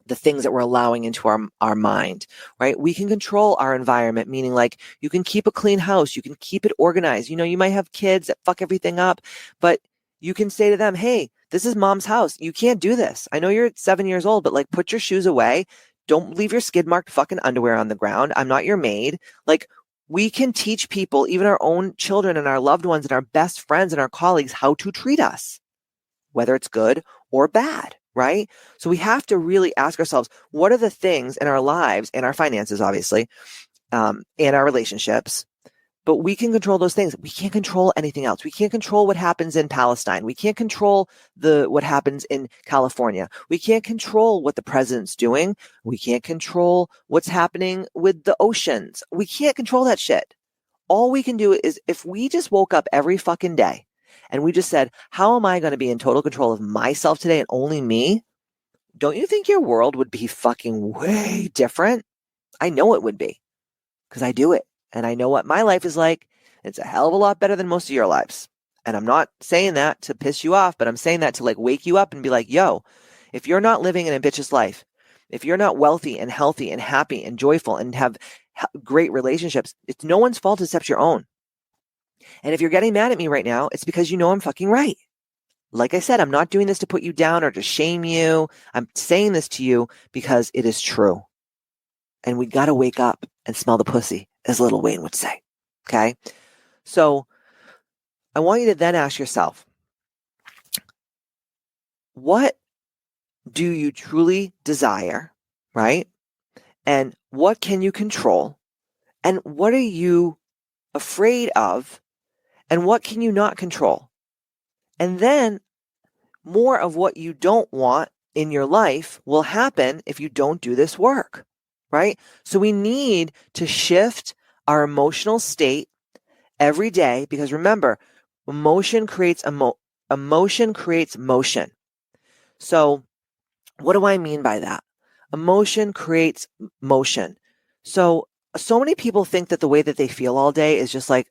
Speaker 2: the things that we're allowing into our mind, right? We can control our environment, meaning like you can keep a clean house, you can keep it organized. You know, you might have kids that fuck everything up, but you can say to them, hey, this is mom's house. You can't do this. I know you're 7 years old, but like put your shoes away. Don't leave your skid marked fucking underwear on the ground. I'm not your maid. Like, we can teach people, even our own children and our loved ones and our best friends and our colleagues, how to treat us, whether it's good or bad, right? So we have to really ask ourselves, what are the things in our lives and our finances, obviously, and our relationships, but we can control those things. We can't control anything else. We can't control what happens in Palestine. We can't control what happens in California. We can't control what the president's doing. We can't control what's happening with the oceans. We can't control that shit. All we can do is, if we just woke up every fucking day and we just said, how am I going to be in total control of myself today and only me? Don't you think your world would be fucking way different? I know it would be, because I do it. And I know what my life is like. It's a hell of a lot better than most of your lives. And I'm not saying that to piss you off, but I'm saying that to like wake you up and be like, yo, if you're not living an ambitious life, if you're not wealthy and healthy and happy and joyful and have great relationships, it's no one's fault except your own. And if you're getting mad at me right now, it's because you know I'm fucking right. Like I said, I'm not doing this to put you down or to shame you. I'm saying this to you because it is true. And we got to wake up and smell the pussy, as Lil Wayne would say. Okay? So I want you to then ask yourself, what do you truly desire, right? And what can you control? And what are you afraid of? And what can you not control? And then more of what you don't want in your life will happen if you don't do this work, right? So we need to shift our emotional state every day, because remember, emotion creates motion. So what do I mean by that? Emotion creates motion. So many people think that the way that they feel all day is just like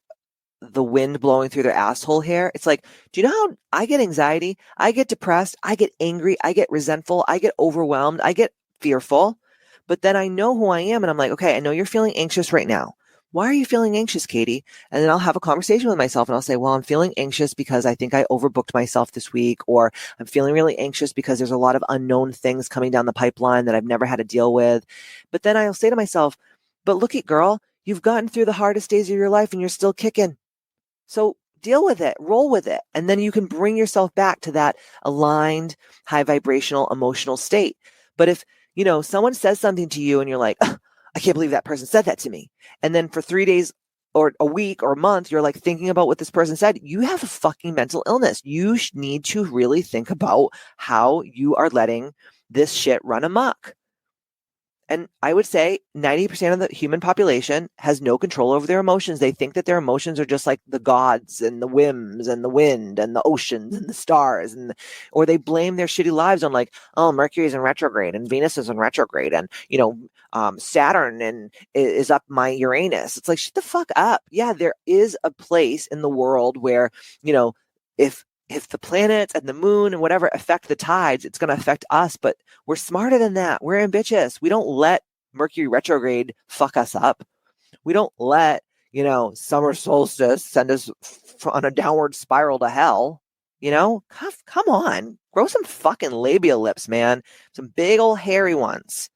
Speaker 2: the wind blowing through their asshole hair. It's like, do you know how I get anxiety? I get depressed. I get angry. I get resentful. I get overwhelmed. I get fearful. But then I know who I am and I'm like, okay, I know you're feeling anxious right now. Why are you feeling anxious, Katie? And then I'll have a conversation with myself and I'll say, well, I'm feeling anxious because I think I overbooked myself this week, or I'm feeling really anxious because there's a lot of unknown things coming down the pipeline that I've never had to deal with. But then I'll say to myself, but look at girl, you've gotten through the hardest days of your life and you're still kicking. So deal with it, roll with it. And then you can bring yourself back to that aligned, high vibrational, emotional state. But if, someone says something to you and you're like, I can't believe that person said that to me. And then for 3 days or a week or a month, you're like thinking about what this person said. You have a fucking mental illness. You need to really think about how you are letting this shit run amok. And I would say 90% of the human population has no control over their emotions. They think that their emotions are just like the gods and the whims and the wind and the oceans and the stars, or they blame their shitty lives on like, oh, Mercury is in retrograde and Venus is in retrograde and Saturn is up my Uranus. It's like, shut the fuck up. Yeah, there is a place in the world where if the planets and the moon and whatever affect the tides, it's going to affect us. But we're smarter than that. We're ambitious. We don't let Mercury retrograde fuck us up. We don't let, summer solstice send us on a downward spiral to hell. Come on. Grow some fucking labial lips, man. Some big old hairy ones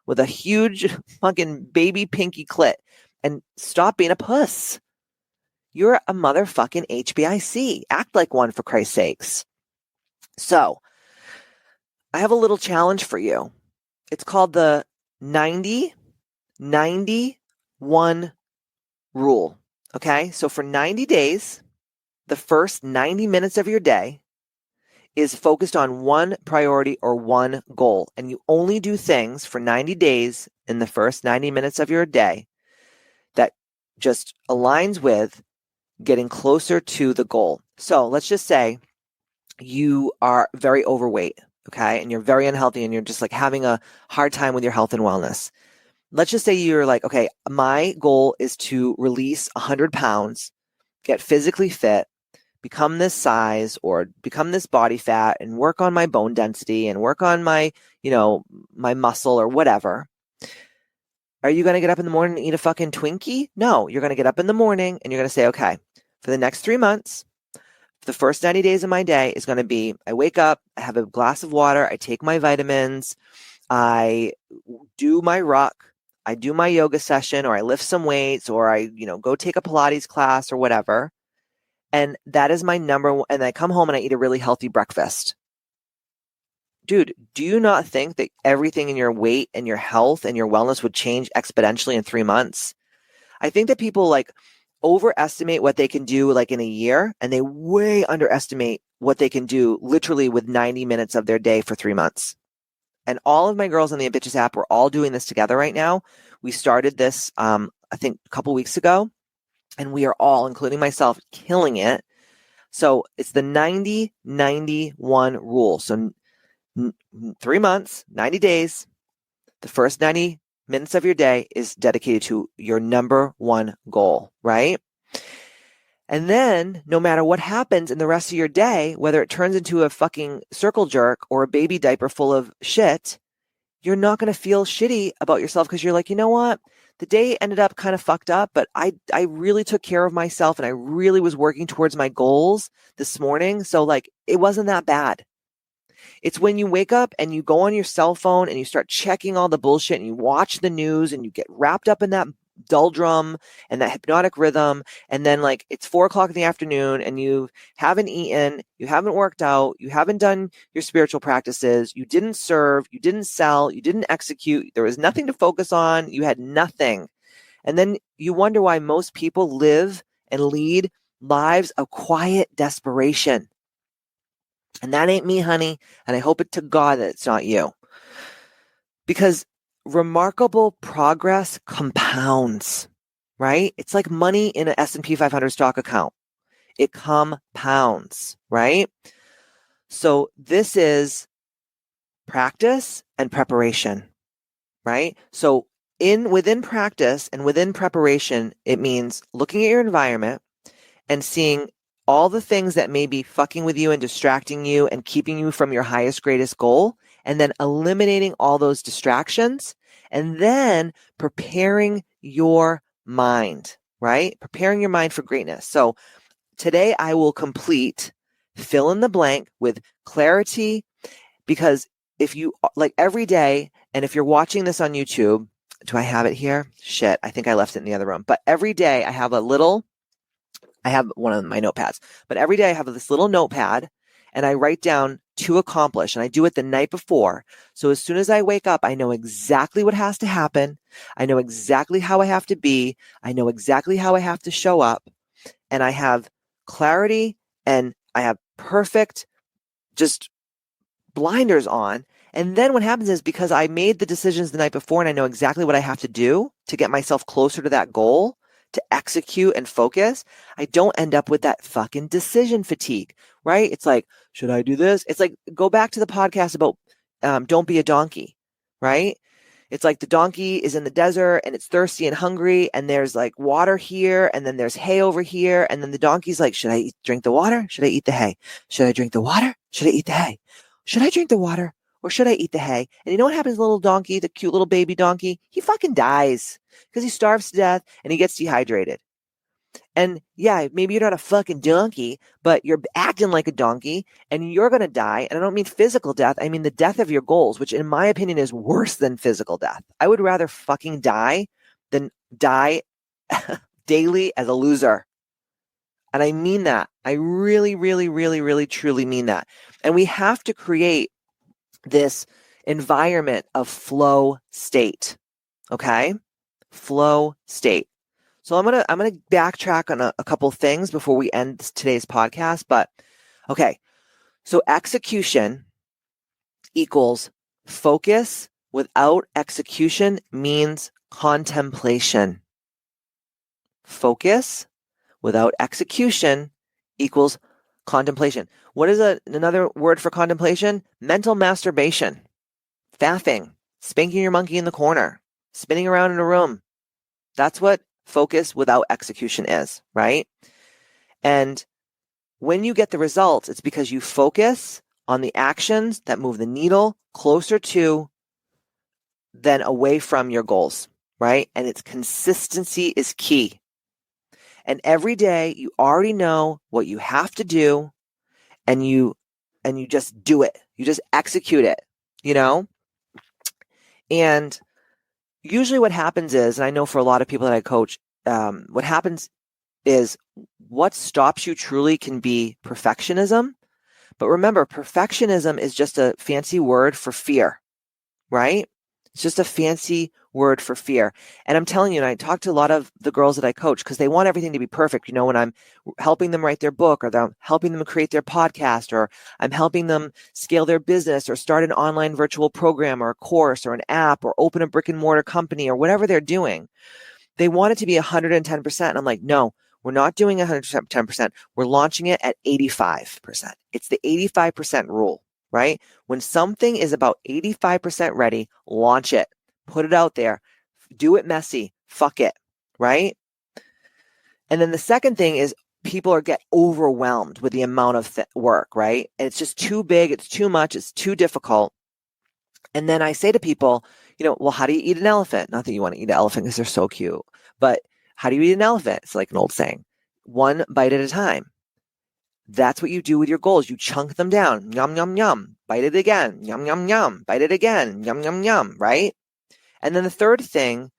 Speaker 2: with a huge fucking baby pinky clit. And stop being a puss. You're a motherfucking HBIC. Act like one, for Christ's sakes. So, I have a little challenge for you. It's called the 90-90-1 rule. Okay. So for 90 days, the first 90 minutes of your day is focused on one priority or one goal. And you only do things for 90 days in the first 90 minutes of your day that just aligns with getting closer to the goal. So let's just say you are very overweight, okay? And you're very unhealthy and you're just like having a hard time with your health and wellness. Let's just say you're like, okay, my goal is to release 100 pounds, get physically fit, become this size or become this body fat and work on my bone density and work on my, my muscle or whatever. Are you going to get up in the morning and eat a fucking Twinkie? No, you're going to get up in the morning and you're going to say, okay, for the next 3 months, the first 90 days of my day is going to be, I wake up, I have a glass of water, I take my vitamins, I do my ruck, I do my yoga session, or I lift some weights, or I, go take a Pilates class or whatever. And that is my number one. And I come home and I eat a really healthy breakfast. Dude, do you not think that everything in your weight and your health and your wellness would change exponentially in 3 months? I think that people overestimate what they can do in a year, and they way underestimate what they can do literally with 90 minutes of their day for 3 months. And all of my girls on the Ambitchious app, we're all doing this together right now. We started this, I think a couple weeks ago, and we are all, including myself, killing it. So it's the 90-91 rule. So 3 months, 90 days, the first 90 minutes of your day is dedicated to your number one goal, right? And then no matter what happens in the rest of your day, whether it turns into a fucking circle jerk or a baby diaper full of shit, you're not going to feel shitty about yourself because you're like, you know what? The day ended up kind of fucked up, but I really took care of myself and I really was working towards my goals this morning. So it wasn't that bad. It's when you wake up and you go on your cell phone and you start checking all the bullshit and you watch the news and you get wrapped up in that doldrum and that hypnotic rhythm. And then it's 4:00 in the afternoon and you haven't eaten, you haven't worked out, you haven't done your spiritual practices, you didn't serve, you didn't sell, you didn't execute. There was nothing to focus on. You had nothing. And then you wonder why most people live and lead lives of quiet desperation. And that ain't me, honey. And I hope it to God that it's not you. Because remarkable progress compounds, right? It's like money in an S&P 500 stock account. It compounds, right? So this is practice and preparation, right? So within practice and within preparation, it means looking at your environment and seeing all the things that may be fucking with you and distracting you and keeping you from your highest, greatest goal, and then eliminating all those distractions, and then preparing your mind, right? Preparing your mind for greatness. So today I will complete fill in the blank with clarity, because if you every day, and if you're watching this on YouTube, do I have it here? Shit, I think I left it in the other room. But every day I have one of my notepads, but every day I have this little notepad and I write down to accomplish, and I do it the night before. So as soon as I wake up, I know exactly what has to happen. I know exactly how I have to be. I know exactly how I have to show up, and I have clarity and I have perfect just blinders on. And then what happens is, because I made the decisions the night before and I know exactly what I have to do to get myself closer to that goal, to execute and focus, I don't end up with that fucking decision fatigue, right? It's like, should I do this? It's like, go back to the podcast about don't be a donkey, right? It's like the donkey is in the desert and it's thirsty and hungry, and there's water here and then there's hay over here. And then the donkey's like, should I drink the water? Should I eat the hay? Should I drink the water? Should I eat the hay? Should I drink the water or should I eat the hay? And you know what happens to the little donkey, the cute little baby donkey? He fucking dies because he starves to death and he gets dehydrated. And yeah, maybe you're not a fucking donkey, but you're acting like a donkey and you're going to die. And I don't mean physical death. I mean the death of your goals, which in my opinion is worse than physical death. I would rather fucking die than die daily as a loser. And I mean that. I really, really, really, really, truly mean that. And we have to create this environment of flow state. Okay? Flow state. So I'm gonna backtrack on a couple things before we end today's podcast. But okay, so execution equals focus without execution means contemplation. Focus without execution equals contemplation. What is another word for contemplation? Mental masturbation, faffing, spanking your monkey in the corner, spinning around in a room. That's what focus without execution is, right? And when you get the results, it's because you focus on the actions that move the needle closer to than away from your goals, right? And its consistency is key. And every day you already know what you have to do, and you just do it. You just execute it, you know? And usually what happens is, and I know for a lot of people that I coach, what happens is what stops you truly can be perfectionism. But remember, perfectionism is just a fancy word for fear, right? It's just a fancy word for fear. And I'm telling you, and I talk to a lot of the girls that I coach because they want everything to be perfect. You know, when I'm helping them write their book, or I'm helping them create their podcast, or I'm helping them scale their business, or start an online virtual program, or a course, or an app, or open a brick and mortar company, or whatever they're doing, they want it to be 110%. And I'm like, no, we're not doing 110%. We're launching it at 85%. It's the 85% rule, right? When something is about 85% ready, launch it, put it out there, do it messy, fuck it, right? And then the second thing is people get overwhelmed with the amount of work, right? And it's just too big, it's too much, it's too difficult. And then I say to people, well, how do you eat an elephant? Not that you want to eat an elephant because they're so cute, but how do you eat an elephant? It's like an old saying, one bite at a time. That's what you do with your goals. You chunk them down. Yum, yum, yum. Bite it again. Yum, yum, yum. Bite it again. Yum, yum, yum. Right? And then the third thing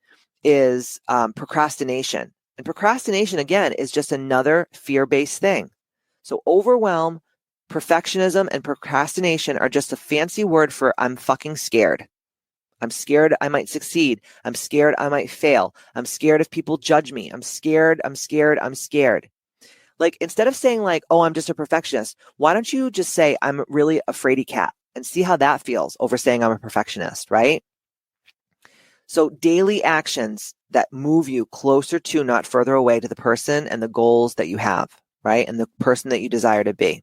Speaker 2: is procrastination. And procrastination, again, is just another fear-based thing. So overwhelm, perfectionism, and procrastination are just a fancy word for I'm fucking scared. I'm scared I might succeed. I'm scared I might fail. I'm scared if people judge me. I'm scared. Like, instead of saying like, oh, I'm just a perfectionist, why don't you just say I'm really a fraidy cat and see how that feels over saying I'm a perfectionist, right? So daily actions that move you closer to, not further away, to the person and the goals that you have, right? And the person that you desire to be.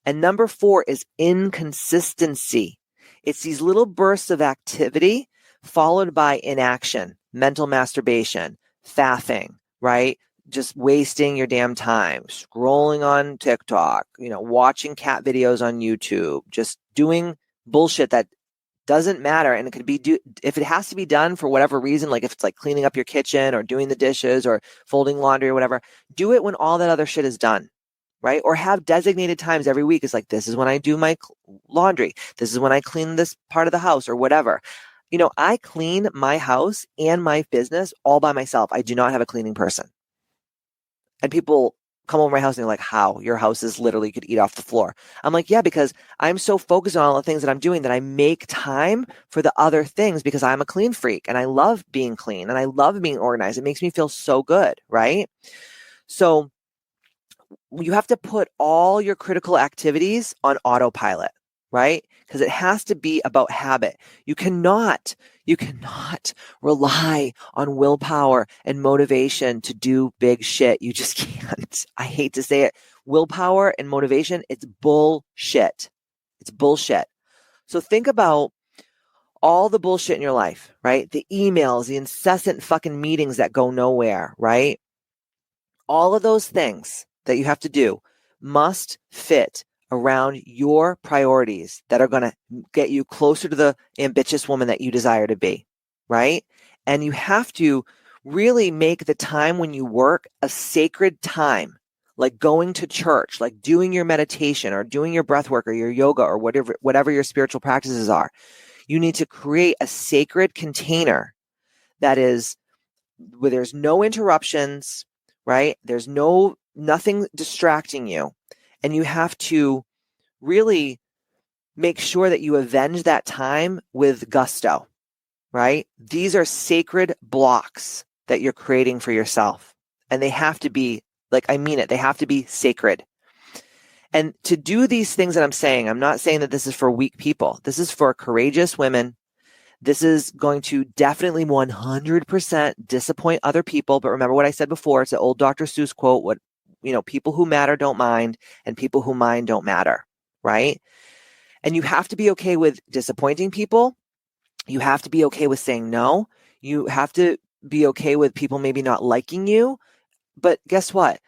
Speaker 2: And number 4 is inconsistency. It's these little bursts of activity followed by inaction, mental masturbation, faffing, right? Just wasting your damn time, scrolling on TikTok, watching cat videos on YouTube, just doing bullshit that doesn't matter. And it could be, if it has to be done for whatever reason, like if it's like cleaning up your kitchen or doing the dishes or folding laundry or whatever, do it when all that other shit is done, right? Or have designated times every week. It's like, this is when I do my laundry. This is when I clean this part of the house or whatever. I clean my house and my business all by myself. I do not have a cleaning person. And people come over my house and they're like, how? Your house is literally could eat off the floor. I'm like, yeah, because I'm so focused on all the things that I'm doing that I make time for the other things because I'm a clean freak and I love being clean and I love being organized. It makes me feel so good, right? So you have to put all your critical activities on autopilot, right? Because it has to be about habit. You cannot rely on willpower and motivation to do big shit. You just can't. I hate to say it. Willpower and motivation, it's bullshit. It's bullshit. So think about all the bullshit in your life, right? The emails, the incessant fucking meetings that go nowhere, right? All of those things that you have to do must fit around your priorities that are going to get you closer to the ambitious woman that you desire to be, right? And you have to really make the time when you work a sacred time, like going to church, like doing your meditation or doing your breath work or your yoga or whatever your spiritual practices are. You need to create a sacred container that is where there's no interruptions, right? There's nothing distracting you. And you have to really make sure that you avenge that time with gusto, right? These are sacred blocks that you're creating for yourself. And they have to be, like, I mean it, they have to be sacred. And to do these things that I'm saying, I'm not saying that this is for weak people. This is for courageous women. This is going to definitely 100% disappoint other people. But remember what I said before, it's an old Dr. Seuss quote, people who matter don't mind, and people who mind don't matter, right? And you have to be okay with disappointing people. You have to be okay with saying no. You have to be okay with people maybe not liking you. But guess what?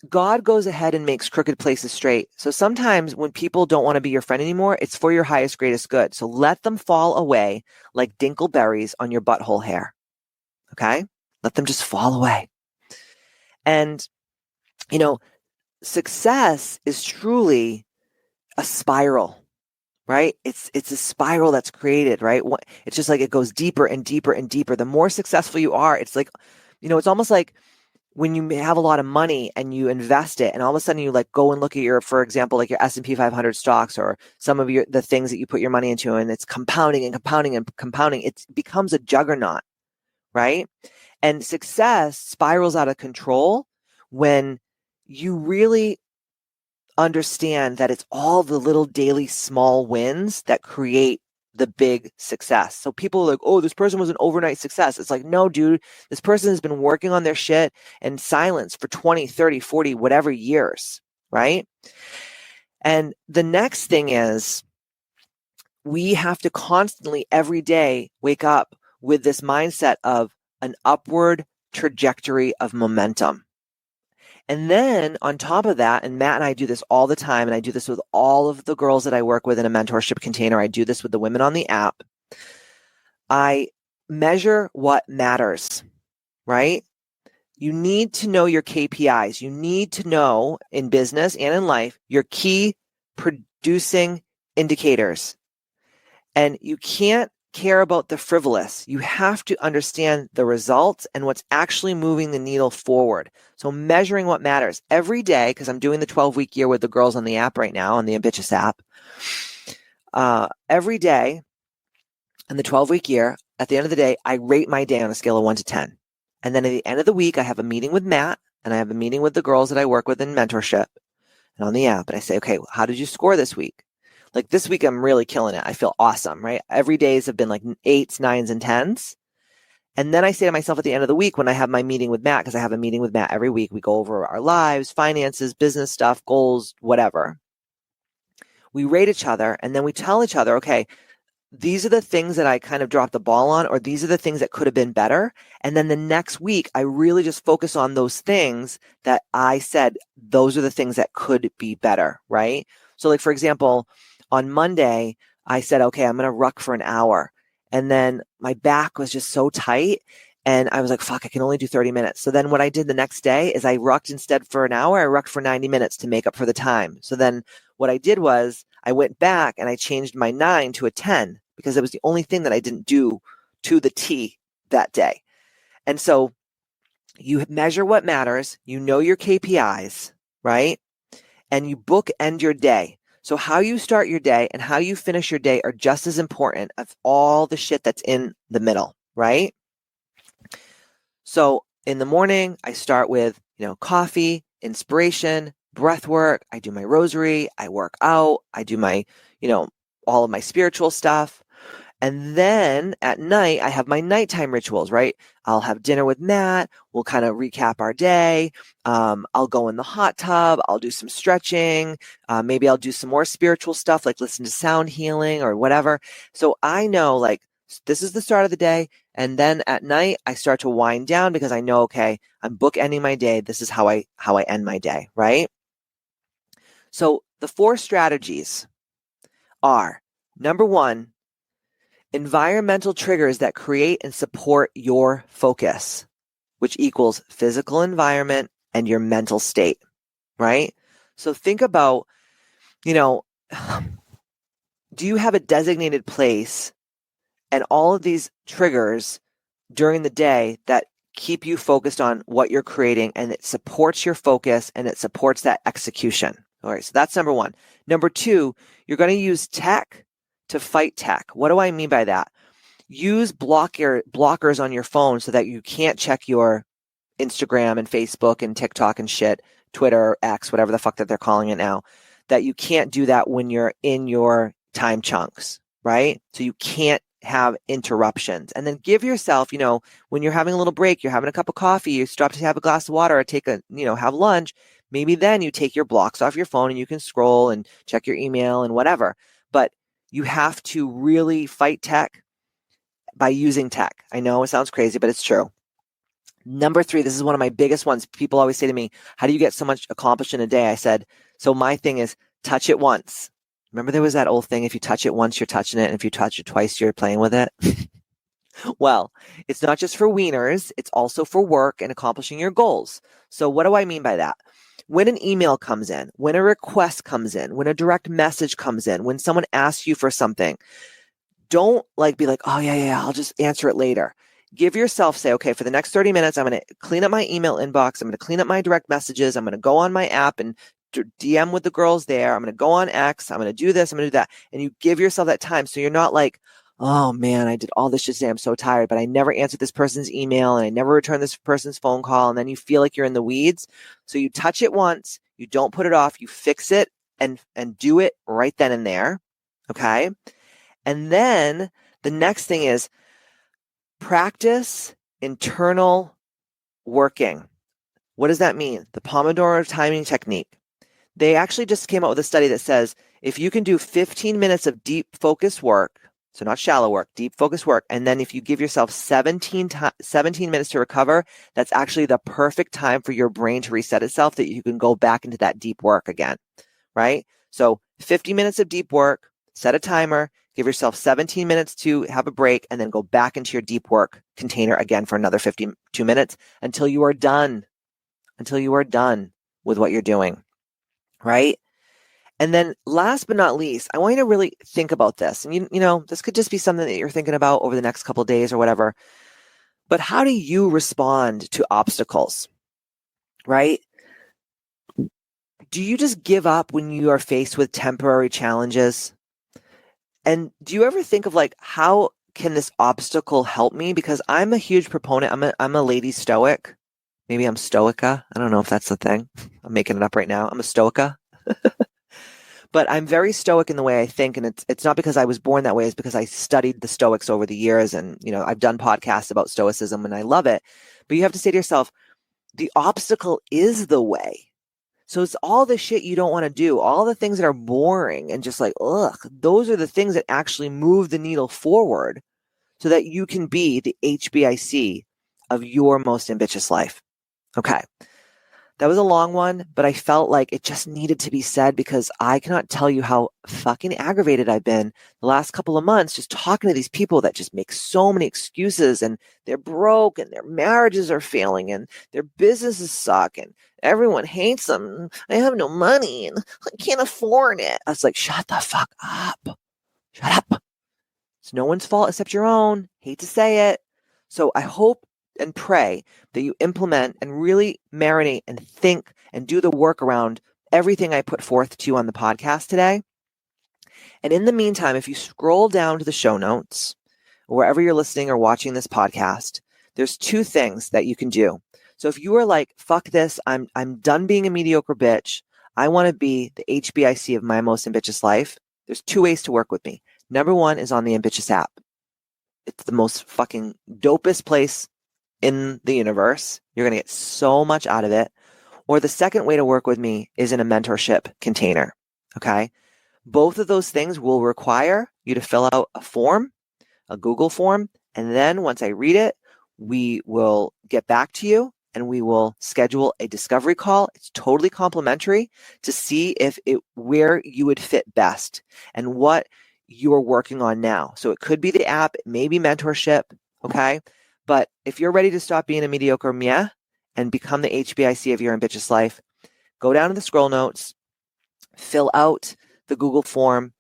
Speaker 2: God goes ahead and makes crooked places straight. So sometimes when people don't want to be your friend anymore, it's for your highest, greatest good. So let them fall away like dinkleberries on your butthole hair. Okay? Let them just fall away. And, success is truly a spiral, right? It's a spiral that's created, right? It's just like it goes deeper and deeper and deeper. The more successful you are, it's like, it's almost like when you have a lot of money and you invest it, and all of a sudden you like go and look at for example, like your S&P 500 stocks or some of the things that you put your money into, and it's compounding and compounding and compounding. It becomes a juggernaut, right? And success spirals out of control when you really understand that it's all the little daily small wins that create the big success. So people are like, oh, this person was an overnight success. It's like, no, dude, this person has been working on their shit in silence for 20, 30, 40, whatever years, right? And the next thing is we have to constantly every day wake up with this mindset of an upward trajectory of momentum. And then on top of that, and Matt and I do this all the time, and I do this with all of the girls that I work with in a mentorship container. I do this with the women on the app. I measure what matters, right? You need to know your KPIs. You need to know in business and in life your key producing indicators. And you can't care about the frivolous. You have to understand the results and what's actually moving the needle forward. So measuring what matters every day, because I'm doing the 12-week year with the girls on the app right now, on the Ambitchious app. Every day in the 12-week year, at the end of the day, I rate my day on a scale of 1 to 10. And then at the end of the week, I have a meeting with Matt, and I have a meeting with the girls that I work with in mentorship and on the app. And I say, okay, how did you score this week? Like this week, I'm really killing it. I feel awesome, right? Every days have been like 8s, 9s, and 10s. And then I say to myself at the end of the week, when I have my meeting with Matt, because I have a meeting with Matt every week, we go over our lives, finances, business stuff, goals, whatever. We rate each other, and then we tell each other, okay, these are the things that I kind of dropped the ball on, or these are the things that could have been better. And then the next week, I really just focus on those things that I said, those are the things that could be better, right? So like, for example, on Monday, I said, okay, I'm going to ruck for an hour. And then my back was just so tight. And I was like, fuck, I can only do 30 minutes. So then what I did the next day is I rucked instead for an hour. I rucked for 90 minutes to make up for the time. So then what I did was I went back and I changed my 9 to a 10 because it was the only thing that I didn't do to the T that day. And so you measure what matters. You know your KPIs, right? And you bookend your day. So how you start your day and how you finish your day are just as important as all the shit that's in the middle, right? So in the morning, I start with, coffee, inspiration, breath work. I do my rosary. I work out. I do my, all of my spiritual stuff. And then at night, I have my nighttime rituals, right? I'll have dinner with Matt. We'll kind of recap our day. I'll go in the hot tub. I'll do some stretching. Maybe I'll do some more spiritual stuff, like listen to sound healing or whatever. So I know like this is the start of the day. And then at night, I start to wind down because I know, okay, I'm bookending my day. This is how I end my day, right? So the 4 strategies are, number 1, environmental triggers that create and support your focus, which equals physical environment and your mental state, right? So think about, do you have a designated place and all of these triggers during the day that keep you focused on what you're creating, and it supports your focus and it supports that execution. All right, so that's number 1. Number 2, you're going to use tech to fight tech. What do I mean by that? Use blockers on your phone so that you can't check your Instagram and Facebook and TikTok and shit, Twitter, X, whatever the fuck that they're calling it now, that you can't do that when you're in your time chunks, right? So you can't have interruptions. And then give yourself, when you're having a little break, you're having a cup of coffee, you stop to have a glass of water or have lunch, maybe then you take your blocks off your phone and you can scroll and check your email and whatever. But you have to really fight tech by using tech. I know it sounds crazy, but it's true. Number 3, this is one of my biggest ones. People always say to me, how do you get so much accomplished in a day? I said, so my thing is touch it once. Remember there was that old thing, if you touch it once, you're touching it. And if you touch it twice, you're playing with it. Well, it's not just for wieners. It's also for work and accomplishing your goals. So what do I mean by that? When an email comes in, when a request comes in, when a direct message comes in, when someone asks you for something, don't be like, oh yeah, I'll just answer it later. Give yourself, say, okay, for the next 30 minutes, I'm going to clean up my email inbox. I'm going to clean up my direct messages. I'm going to go on my app and DM with the girls there. I'm going to go on X. I'm going to do this. I'm going to do that. And you give yourself that time. So you're not like, oh man, I did all this shit today. I'm so tired, but I never answered this person's email and I never returned this person's phone call. And then you feel like you're in the weeds. So you touch it once, you don't put it off, you fix it and do it right then and there. Okay. And then the next thing is practice internal working. What does that mean? The Pomodoro timing technique. They actually just came out with a study that says if you can do 15 minutes of deep focus work, so not shallow work, deep focus work, and then if you give yourself 17 minutes to recover, that's actually the perfect time for your brain to reset itself, that you can go back into that deep work again, right? So 50 minutes of deep work, set a timer, give yourself 17 minutes to have a break, and then go back into your deep work container again for another 52 minutes until you are done with what you're doing, right? And then last but not least, I want you to really think about this. And this could just be something that you're thinking about over the next couple of days or whatever. But how do you respond to obstacles, right? Do you just give up when you are faced with temporary challenges? And do you ever think of how can this obstacle help me? Because I'm a huge proponent. I'm a lady stoic. Maybe I'm stoica. I don't know if that's the thing. I'm making it up right now. I'm a stoica. But I'm very stoic in the way I think, and it's not because I was born that way. It's because I studied the Stoics over the years, and I've done podcasts about Stoicism, and I love it. But you have to say to yourself, the obstacle is the way. So it's all the shit you don't want to do, all the things that are boring and just those are the things that actually move the needle forward, so that you can be the HBIC of your most ambitious life. Okay. That was a long one, but I felt like it just needed to be said because I cannot tell you how fucking aggravated I've been the last couple of months just talking to these people that just make so many excuses, and they're broke and their marriages are failing and their businesses suck and everyone hates them. I have no money and I can't afford it. I was like, shut the fuck up. Shut up. It's no one's fault except your own. Hate to say it. So I hope and pray that you implement and really marinate and think and do the work around everything I put forth to you on the podcast today. And in the meantime, if you scroll down to the show notes, wherever you're listening or watching this podcast, there's 2 things that you can do. So if you are like, fuck this, I'm done being a mediocre bitch, I want to be the HBIC of my most ambitious life, there's 2 ways to work with me. Number 1 is on the Ambitchious app. It's the most fucking dopest place in the universe. You're going to get so much out of it. Or the second way to work with me is in a mentorship container. Okay. Both of those things will require you to fill out a form, a Google form. And then once I read it, we will get back to you and we will schedule a discovery call. It's totally complimentary to see where you would fit best and what you're working on now. So it could be the app, it may be mentorship. Okay. But if you're ready to stop being a mediocre meh and become the HBIC of your ambitious life, go down to the scroll notes, fill out the Google form,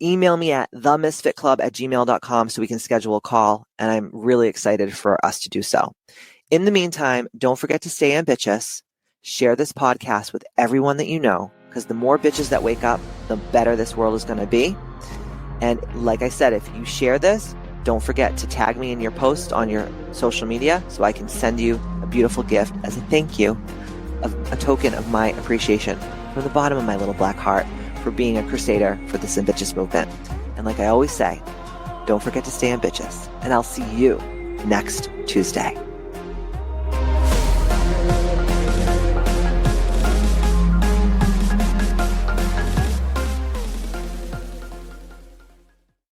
Speaker 2: email me at themisfitclub@gmail.com so we can schedule a call. And I'm really excited for us to do so. In the meantime, don't forget to stay ambitious. Share this podcast with everyone that you know, because the more bitches that wake up, the better this world is going to be. And like I said, if you share this, Don't forget to tag me in your post on your social media so I can send you a beautiful gift as a thank you, a token of my appreciation from the bottom of my little black heart for being a crusader for this Ambitchious movement. And like I always say, don't forget to stay ambitious, and I'll see you next Tuesday.